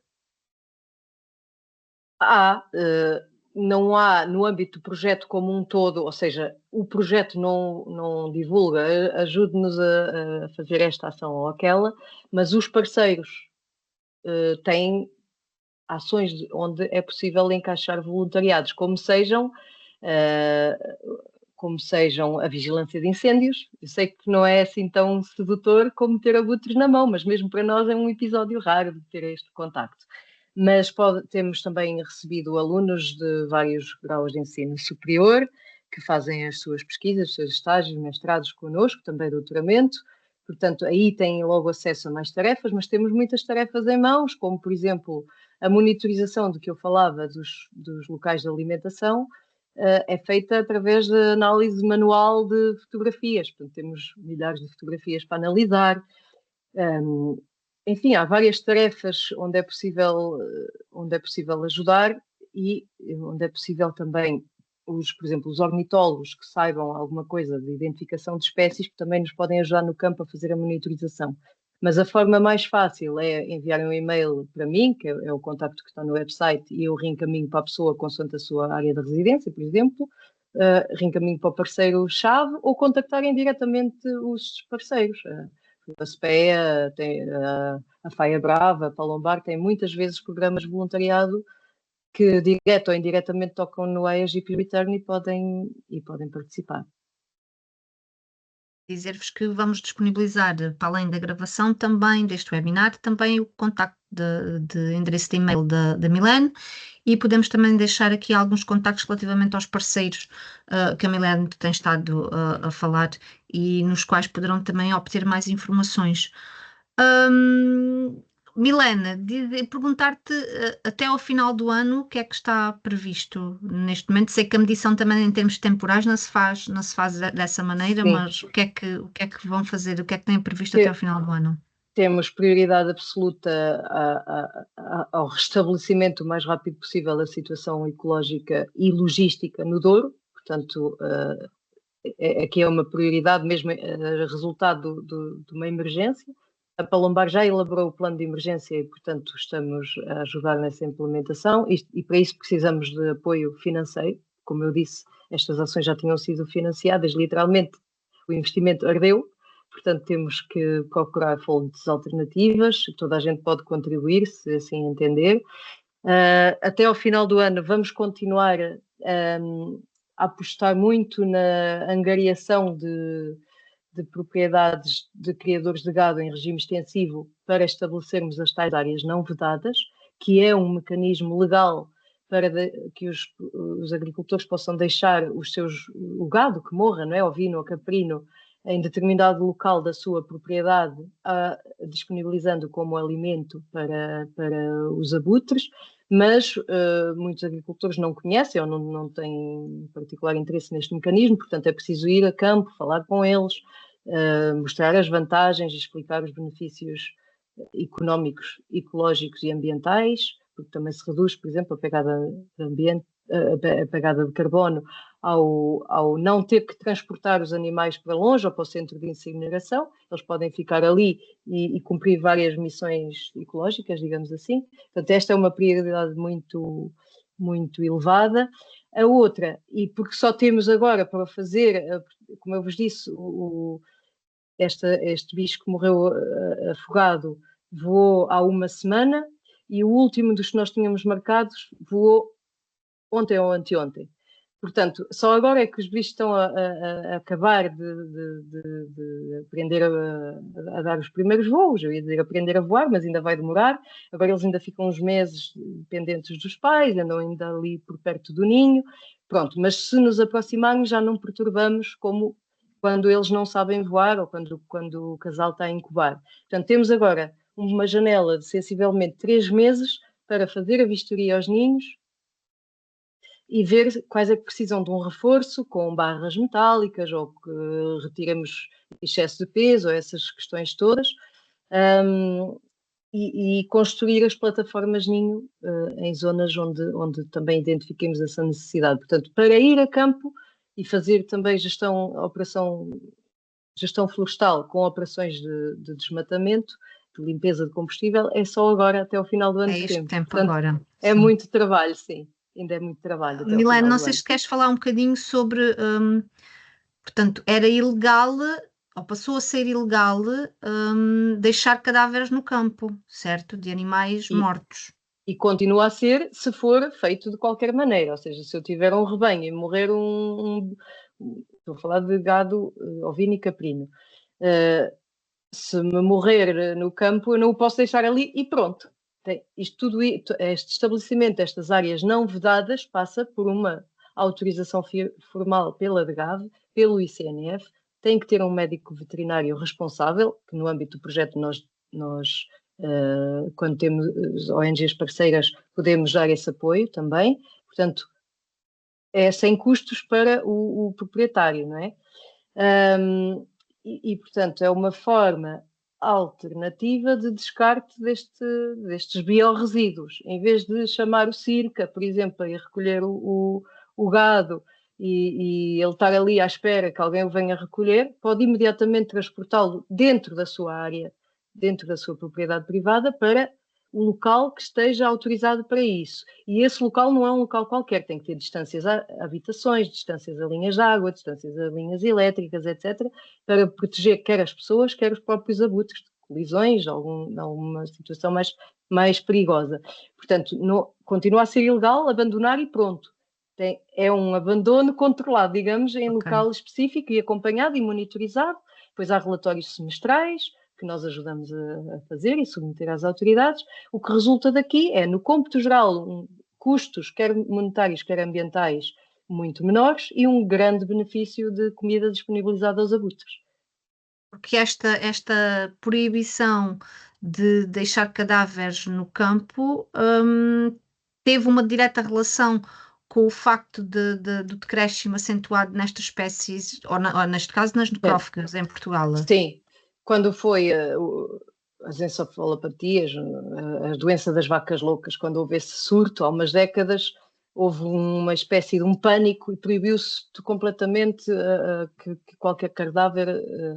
Não há no âmbito do projeto como um todo, ou seja, o projeto não divulga, ajude-nos a fazer esta ação ou aquela, mas os parceiros têm ações onde é possível encaixar voluntariados, como sejam a vigilância de incêndios. Eu sei que não é assim tão sedutor como ter abutres na mão, mas mesmo para nós é um episódio raro de ter este contacto. Mas temos também recebido alunos de vários graus de ensino superior que fazem as suas pesquisas, os seus estágios, mestrados connosco, também doutoramento. Portanto, aí têm logo acesso a mais tarefas, mas temos muitas tarefas em mãos, como, por exemplo, a monitorização do que eu falava dos locais de alimentação, é feita através da análise manual de fotografias. Portanto, temos milhares de fotografias para analisar. Enfim, há várias tarefas onde é possível ajudar e onde é possível também, por exemplo, os ornitólogos que saibam alguma coisa de identificação de espécies, que também nos podem ajudar no campo a fazer a monitorização. Mas a forma mais fácil é enviar um e-mail para mim, que é o contacto que está no website, e eu reencaminho para a pessoa consoante a sua área de residência, por exemplo, reencaminho para o parceiro-chave ou contactarem diretamente os parceiros. a SPEA, a Faia Brava, a Palombar, tem muitas vezes programas de voluntariado que direto ou indiretamente tocam no IAGP Return e podem participar. Dizer-vos que vamos disponibilizar, para além da gravação também deste webinar, também o contacto de endereço de e-mail da Milene, e podemos também deixar aqui alguns contactos relativamente aos parceiros que a Milene tem estado a falar e nos quais poderão também obter mais informações. Milena, perguntar-te até ao final do ano o que é que está previsto neste momento. Sei que a medição também em termos temporais não se faz dessa maneira, Sim. mas o que é que vão fazer? O que é que têm previsto até ao final do ano? Temos prioridade absoluta ao restabelecimento o mais rápido possível da situação ecológica e logística no Douro. Portanto, aqui é uma prioridade mesmo, resultado de uma emergência. A Palombar já elaborou o plano de emergência e, portanto, estamos a ajudar nessa implementação e para isso precisamos de apoio financeiro. Como eu disse, estas ações já tinham sido financiadas, literalmente o investimento ardeu, portanto temos que procurar fontes alternativas, toda a gente pode contribuir, se assim entender. Até ao final do ano vamos continuar a apostar muito na angariação de propriedades de criadores de gado em regime extensivo para estabelecermos as tais áreas não vedadas, que é um mecanismo legal para que os agricultores possam deixar o gado que morra, não é? Ovino ou caprino, em determinado local da sua propriedade, disponibilizando como alimento para os abutres, mas muitos agricultores não conhecem ou não têm particular interesse neste mecanismo, portanto é preciso ir a campo, falar com eles, mostrar as vantagens, explicar os benefícios económicos, ecológicos e ambientais, porque também se reduz, por exemplo, a pegada de carbono ao não ter que transportar os animais para longe ou para o centro de incineração. Eles podem ficar ali e cumprir várias missões ecológicas, digamos assim. Portanto, esta é uma prioridade muito, muito elevada. A outra, e porque só temos agora para fazer, como eu vos disse, este bicho que morreu afogado voou há uma semana e o último dos que nós tínhamos marcados voou ontem ou anteontem. Portanto, só agora é que os bichos estão a acabar de aprender a dar os primeiros voos. Eu ia dizer aprender a voar, mas ainda vai demorar. Agora eles ainda ficam uns meses dependentes dos pais, andam ainda ali por perto do ninho. Pronto, mas se nos aproximarmos já não perturbamos como quando eles não sabem voar ou quando o casal está a incubar. Portanto, temos agora uma janela de sensivelmente 3 meses para fazer a vistoria aos ninhos e ver quais é que precisam de um reforço com barras metálicas ou que retiremos excesso de peso ou essas questões todas, e construir as plataformas ninho em zonas onde também identifiquemos essa necessidade. Portanto, para ir a campo e fazer também gestão florestal com operações de desmatamento, de limpeza de combustível, é só agora até ao final do ano. É este tempo Portanto, agora. É muito trabalho, sim. Ainda é muito trabalho. Milene, não sei se queres falar um bocadinho sobre, portanto, era ilegal, ou passou a ser ilegal, deixar cadáveres no campo, certo? De animais mortos. E continua a ser se for feito de qualquer maneira, ou seja, se eu tiver um rebanho e morrer estou a falar de gado ovino e caprino, se me morrer no campo eu não o posso deixar ali e pronto. Este estabelecimento, estas áreas não vedadas, passa por uma autorização formal pela DGAV, pelo ICNF, tem que ter um médico veterinário responsável, que no âmbito do projeto nós quando temos ONGs parceiras, podemos dar esse apoio também. Portanto, é sem custos para o proprietário, não é? Portanto, é uma forma alternativa de descarte destes biorresíduos. Em vez de chamar o circa, por exemplo, a ir recolher o gado e ele estar ali à espera que alguém o venha recolher, pode imediatamente transportá-lo dentro da sua área, dentro da sua propriedade privada, para um local que esteja autorizado para isso. E esse local não é um local qualquer, tem que ter distâncias a habitações, distâncias a linhas de água, distâncias a linhas elétricas, etc., para proteger quer as pessoas, quer os próprios abutres de colisões, alguma situação mais perigosa. Portanto, continua a ser ilegal abandonar e pronto. É um abandono controlado, digamos, em local específico e acompanhado e monitorizado. Depois há relatórios semestrais que nós ajudamos a fazer e submeter às autoridades. O que resulta daqui é, no cômputo geral, custos, quer monetários, quer ambientais, muito menores e um grande benefício de comida disponibilizada aos abutres. Porque esta proibição de deixar cadáveres no campo teve uma direta relação com o facto do decréscimo acentuado nestas espécies, ou neste caso nas necrófagas em Portugal. Sim, quando foi as encefalopatias, a doença das vacas loucas, quando houve esse surto há umas décadas, houve uma espécie de um pânico e proibiu-se completamente que qualquer cadáver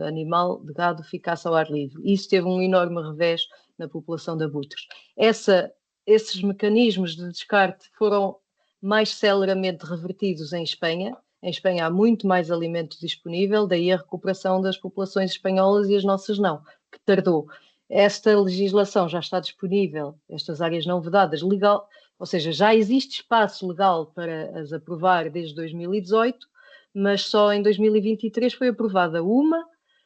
animal de gado ficasse ao ar livre. Isso teve um enorme revés na população de abutres. Esses mecanismos de descarte foram mais celeramente revertidos em Espanha. Em Espanha há muito mais alimento disponível, daí a recuperação das populações espanholas e as nossas não, que tardou. Esta legislação já está disponível, estas áreas não vedadas, legal, ou seja, já existe espaço legal para as aprovar desde 2018, mas só em 2023 foi aprovada uma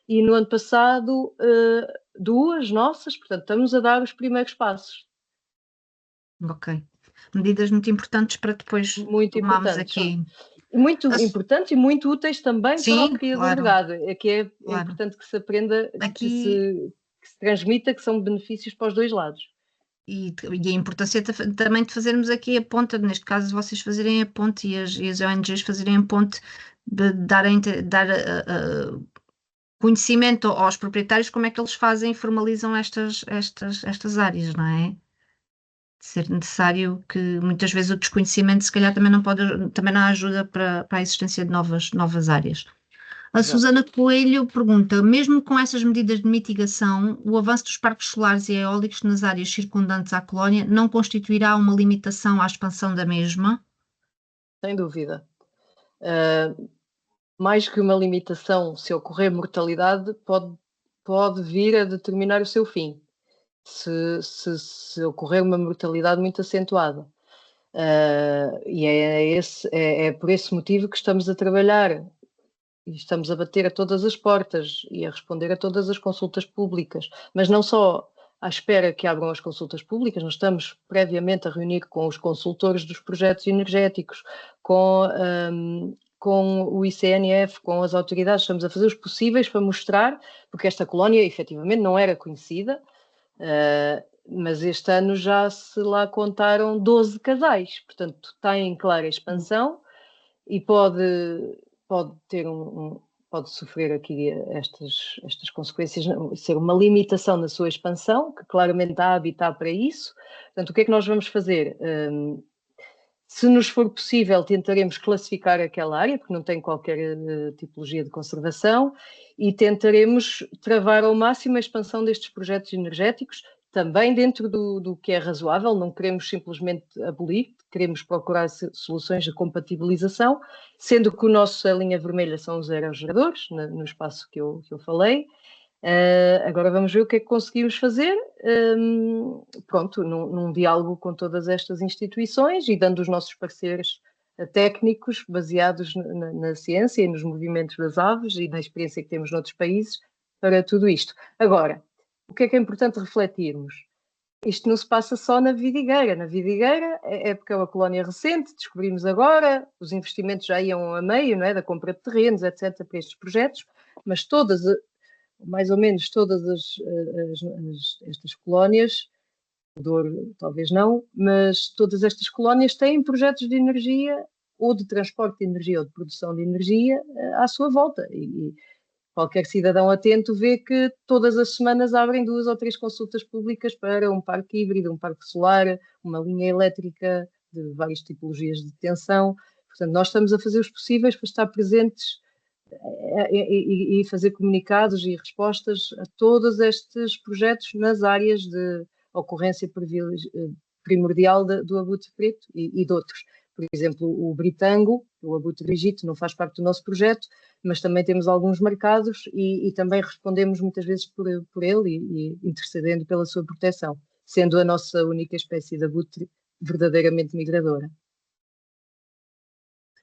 e no ano passado duas nossas, portanto estamos a dar os primeiros passos. Ok. Medidas muito importantes para depois tomarmos aqui. Muito importantes e muito úteis também para o criador de gado. É importante que se aprenda, que se transmita que são benefícios para os dois lados. E a importância também de fazermos aqui a ponta, neste caso vocês fazerem a ponte e as ONGs fazerem a ponte, de dar conhecimento aos proprietários como é que eles fazem e formalizam estas áreas, não é? De ser necessário que muitas vezes o desconhecimento se calhar também não ajuda para a existência de novas áreas. A Susana Coelho pergunta, mesmo com essas medidas de mitigação, o avanço dos parques solares e eólicos nas áreas circundantes à colónia não constituirá uma limitação à expansão da mesma? Sem dúvida. Mais que uma limitação, se ocorrer mortalidade, pode vir a determinar o seu fim. Se ocorrer uma mortalidade muito acentuada. E é por esse motivo que estamos a trabalhar e estamos a bater a todas as portas e a responder a todas as consultas públicas, mas não só à espera que abram as consultas públicas, nós estamos previamente a reunir com os consultores dos projetos energéticos, com o ICNF, com as autoridades, estamos a fazer os possíveis para mostrar, porque esta colónia efetivamente não era conhecida, mas este ano já se lá contaram 12 casais, portanto está em clara expansão e pode ter pode sofrer aqui estas consequências, ser uma limitação na sua expansão, que claramente há habitat para isso. Portanto, o que é que nós vamos fazer? Se nos for possível, tentaremos classificar aquela área, porque não tem qualquer tipologia de conservação, e tentaremos travar ao máximo a expansão destes projetos energéticos, também dentro do que é razoável, não queremos simplesmente abolir, queremos procurar soluções de compatibilização, sendo que a linha vermelha são os aerogeradores, no espaço que eu falei. Agora vamos ver o que é que conseguimos fazer, pronto, num diálogo com todas estas instituições e dando os nossos pareceres técnicos baseados na ciência e nos movimentos das aves e na experiência que temos noutros países para tudo isto. Agora, o que é importante refletirmos? Isto não se passa só na vidigueira. Na vidigueira é porque é uma colónia recente, descobrimos agora, os investimentos já iam a meio, não é? Da compra de terrenos, etc., para estes projetos, mas mais ou menos todas estas colónias, o Douro talvez não, mas todas estas colónias têm projetos de energia ou de transporte de energia ou de produção de energia à sua volta. E qualquer cidadão atento vê que todas as semanas abrem 2 ou 3 consultas públicas para um parque híbrido, um parque solar, uma linha elétrica de várias tipologias de tensão. Portanto, nós estamos a fazer os possíveis para estar presentes e fazer comunicados e respostas a todos estes projetos nas áreas ocorrência primordial do abutre preto e de outros. Por exemplo, o britango, o abutre brigito, não faz parte do nosso projeto, mas também temos alguns marcados e também respondemos muitas vezes por ele e intercedendo pela sua proteção, sendo a nossa única espécie de abutre verdadeiramente migradora.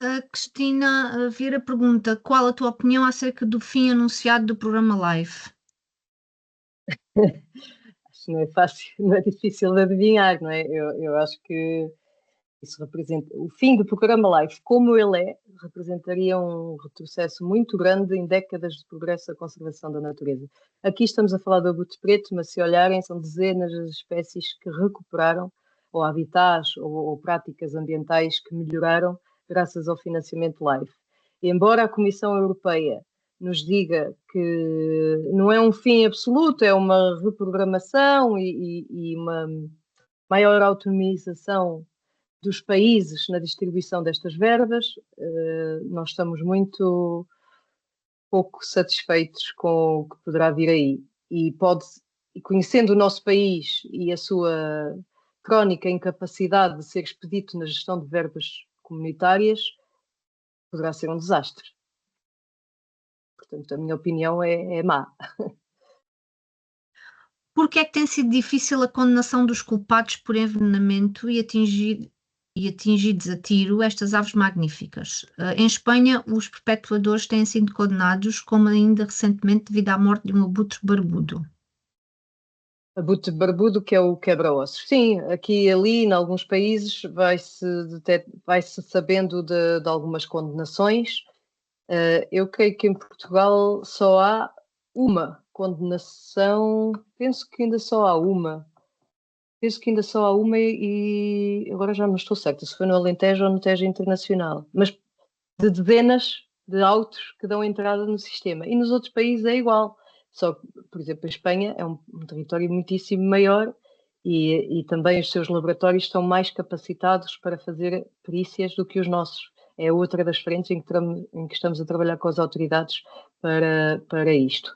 A Cristina Vieira pergunta: qual a tua opinião acerca do fim anunciado do programa LIFE? Acho que não é fácil, não é difícil de adivinhar, não é? Eu acho que isso representa o fim do programa LIFE, como ele representaria um retrocesso muito grande em décadas de progresso da conservação da natureza. Aqui estamos a falar do abutre preto, mas se olharem, são dezenas as espécies que recuperaram, ou habitats, ou práticas ambientais que melhoraram graças ao financiamento LIFE. E embora a Comissão Europeia nos diga que não é um fim absoluto, é uma reprogramação e uma maior autonomização dos países na distribuição destas verbas, nós estamos muito pouco satisfeitos com o que poderá vir aí. E conhecendo o nosso país e a sua crónica incapacidade de ser expedito na gestão de verbas comunitárias, poderá ser um desastre. Portanto, a minha opinião é má. Por que é que tem sido difícil a condenação dos culpados por envenenamento e atingidos a tiro estas aves magníficas? Em Espanha, os perpetuadores têm sido condenados, como ainda recentemente devido à morte de um abutre barbudo. Abutre barbudo, que é o quebra-ossos. Sim, aqui e ali, em alguns países, vai-se sabendo de algumas condenações. Eu creio que em Portugal só há uma condenação, penso que ainda só há uma. E agora já não estou certa se foi no Alentejo ou no Tejo Internacional, mas de dezenas de autos que dão entrada no sistema. E nos outros países é igual. Só que, por exemplo, a Espanha é um território muitíssimo maior e também os seus laboratórios estão mais capacitados para fazer perícias do que os nossos. É outra das frentes em que estamos a trabalhar com as autoridades para isto.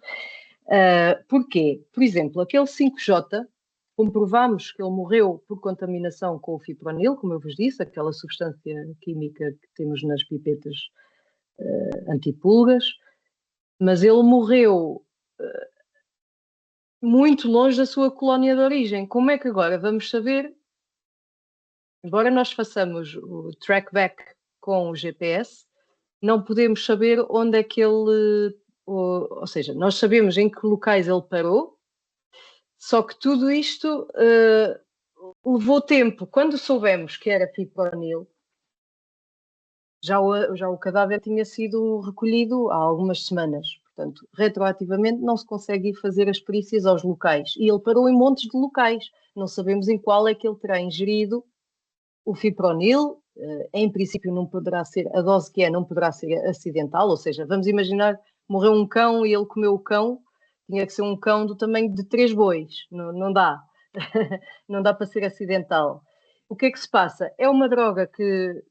Porquê? Por exemplo, aquele 5J, comprovamos que ele morreu por contaminação com o fipronil, como eu vos disse, aquela substância química que temos nas pipetas antipulgas, mas ele morreu muito longe da sua colónia de origem. Como é que agora vamos saber? Embora nós façamos o trackback com o GPS, não podemos saber onde é que ele... Ou seja, nós sabemos em que locais ele parou, só que tudo isto levou tempo. Quando soubemos que era fipronil, já o cadáver tinha sido recolhido há algumas semanas. Portanto, retroativamente não se consegue ir fazer as perícias aos locais. E ele parou em montes de locais. Não sabemos em qual é que ele terá ingerido o fipronil. Em princípio não poderá ser, a dose que não poderá ser acidental, ou seja, vamos imaginar, morreu um cão e ele comeu o cão, tinha que ser um cão do tamanho de 3 bois. Não dá. Não dá para ser acidental. O que é que se passa? É uma droga que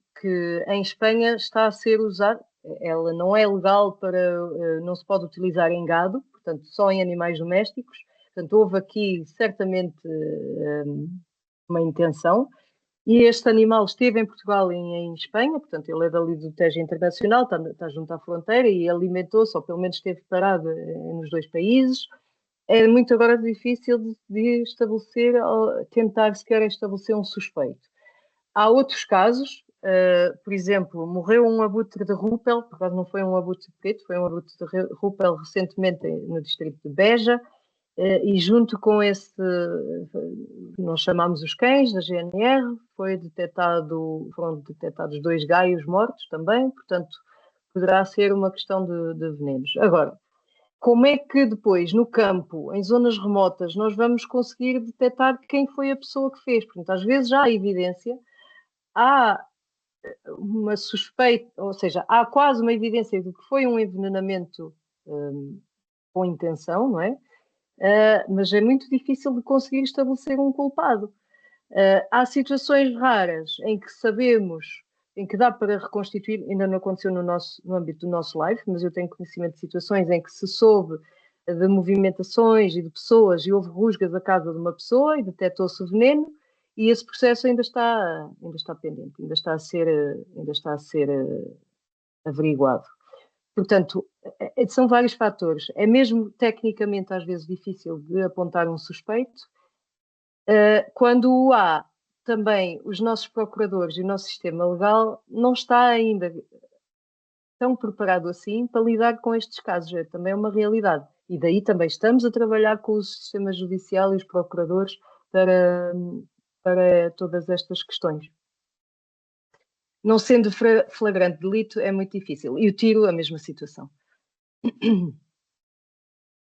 em Espanha está a ser usada, ela não é legal não se pode utilizar em gado, portanto, só em animais domésticos. Portanto, houve aqui certamente uma intenção. E este animal esteve em Portugal e em Espanha, portanto, ele é dali do Tejo Internacional, está junto à fronteira e alimentou-se, ou pelo menos esteve parado nos dois países. É muito agora difícil de estabelecer, tentar sequer estabelecer um suspeito. Há outros casos, por exemplo, morreu um abutre de rúpel, por acaso não foi um abutre preto, foi um abutre de rúpel recentemente no distrito de Beja, e junto com esse, nós chamamos os cães da GNR, foram detectados 2 gaios mortos também, portanto, poderá ser uma questão de venenos. Agora, como é que depois, no campo, em zonas remotas, nós vamos conseguir detectar quem foi a pessoa que fez? Portanto, às vezes já há evidência, há uma suspeita, ou seja, há quase uma evidência de que foi um envenenamento com intenção, não é? Mas é muito difícil de conseguir estabelecer um culpado. Há situações raras em que sabemos, em que dá para reconstituir, ainda não aconteceu no âmbito do nosso live, mas eu tenho conhecimento de situações em que se soube de movimentações e de pessoas, e houve rusgas à casa de uma pessoa e detectou-se o veneno, e esse processo ainda está pendente, ainda está a ser averiguado. Portanto, são vários fatores. É mesmo tecnicamente às vezes difícil de apontar um suspeito. Quando há também os nossos procuradores e o nosso sistema legal não está ainda tão preparado assim para lidar com estes casos. É também uma realidade. E daí também estamos a trabalhar com o sistema judicial e os procuradores para todas estas questões. Não sendo flagrante delito, é muito difícil. E o tiro, a mesma situação.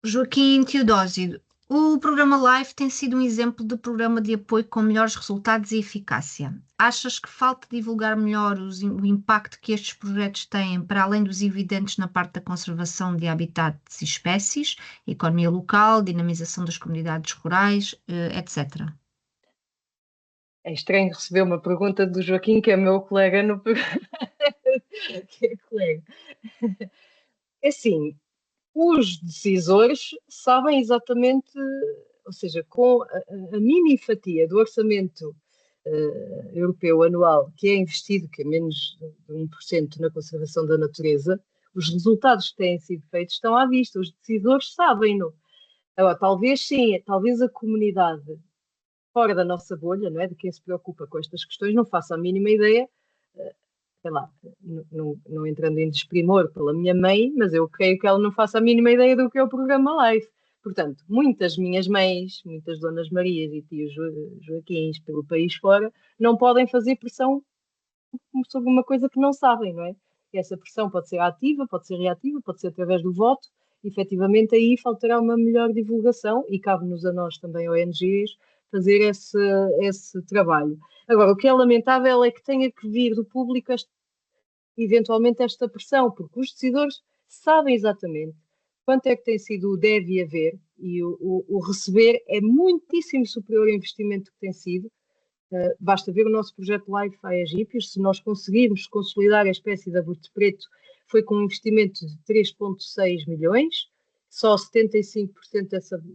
Joaquim Teodósio, o programa LIFE tem sido um exemplo de programa de apoio com melhores resultados e eficácia. Achas que falta divulgar melhor o impacto que estes projetos têm, para além dos evidentes na parte da conservação de habitats e espécies, economia local, dinamização das comunidades rurais, etc.? É estranho receber uma pergunta do Joaquim, que é meu colega no programa. É assim, os decisores sabem exatamente, ou seja, com a mini fatia do orçamento europeu anual que é investido, que é menos de 1% na conservação da natureza, os resultados que têm sido feitos estão à vista, os decisores sabem-no. Agora, talvez sim, talvez a comunidade fora da nossa bolha, não é, de quem se preocupa com estas questões, não faça a mínima ideia, sei lá, não entrando em desprimor pela minha mãe, mas eu creio que ela não faça a mínima ideia do que é o programa LIFE. Portanto, muitas minhas mães, muitas donas Marias e tios Joaquins pelo país fora, não podem fazer pressão sobre uma coisa que não sabem, não é? E essa pressão pode ser ativa, pode ser reativa, pode ser através do voto. Efetivamente, aí faltará uma melhor divulgação e cabe-nos a nós também, ONGs, fazer esse trabalho. Agora, o que é lamentável é que tenha que vir do público eventualmente esta pressão, porque os decisores sabem exatamente quanto é que tem sido o deve haver, e o receber é muitíssimo superior ao investimento que tem sido. Basta ver o nosso projeto LIFE Aegípios. Se nós conseguirmos consolidar a espécie de aborto preto, foi com um investimento de 3,6 milhões, só 75%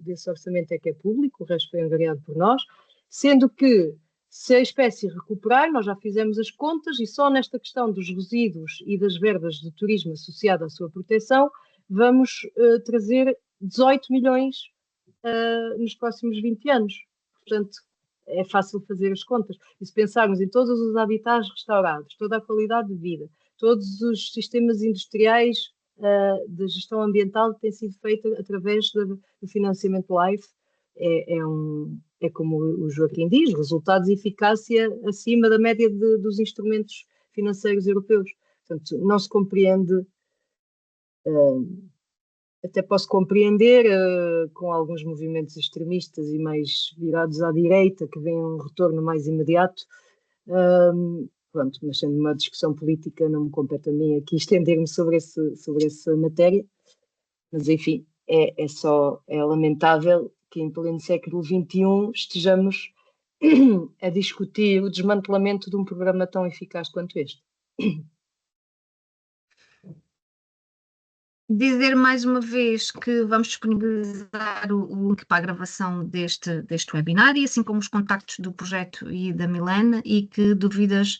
desse orçamento é que é público, o resto foi angariado por nós, sendo que se a espécie recuperar, nós já fizemos as contas, e só nesta questão dos resíduos e das verbas de turismo associada à sua proteção, vamos trazer 18 milhões nos próximos 20 anos. Portanto, é fácil fazer as contas. E se pensarmos em todos os habitats restaurados, toda a qualidade de vida, todos os sistemas industriais de gestão ambiental que têm sido feitos através do financiamento LIFE, é como o Joaquim diz, resultados e eficácia acima da média dos instrumentos financeiros europeus. Portanto, não se compreende, até posso compreender com alguns movimentos extremistas e mais virados à direita, que vem um retorno mais imediato, pronto, mas sendo uma discussão política, não me compete a mim aqui estender-me sobre essa matéria, mas enfim, é lamentável que em pleno século XXI estejamos a discutir o desmantelamento de um programa tão eficaz quanto este. Dizer mais uma vez que vamos disponibilizar o link para a gravação deste webinar, assim como os contactos do projeto e da Milena, e que dúvidas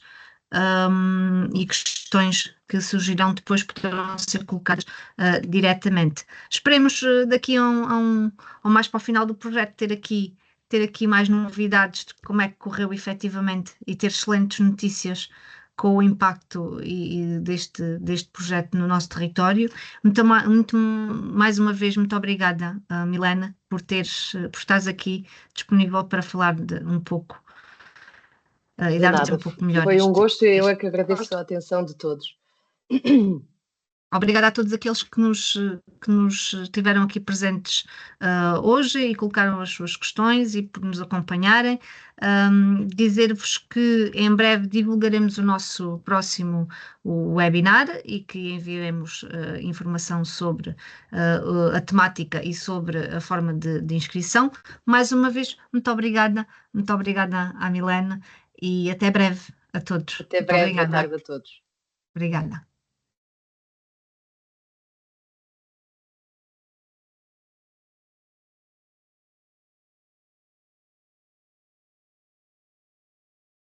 e questões que surgirão depois poderão ser colocadas diretamente. Esperemos daqui ou mais para o final do projeto ter aqui mais novidades de como é que correu efetivamente e ter excelentes notícias com o impacto deste projeto no nosso território. Mais uma vez, muito obrigada, Milena, por estares aqui disponível para falar um pouco e dar-nos um pouco melhor. Foi um gosto e eu é que agradeço a atenção de todos. Obrigada a todos aqueles que nos tiveram aqui presentes hoje e colocaram as suas questões e por nos acompanharem. Dizer-vos que em breve divulgaremos o nosso próximo webinar e que enviaremos informação sobre a temática e sobre a forma de inscrição. Mais uma vez, muito obrigada à Milena, e até breve a todos. Até breve, boa tarde a todos. Obrigada.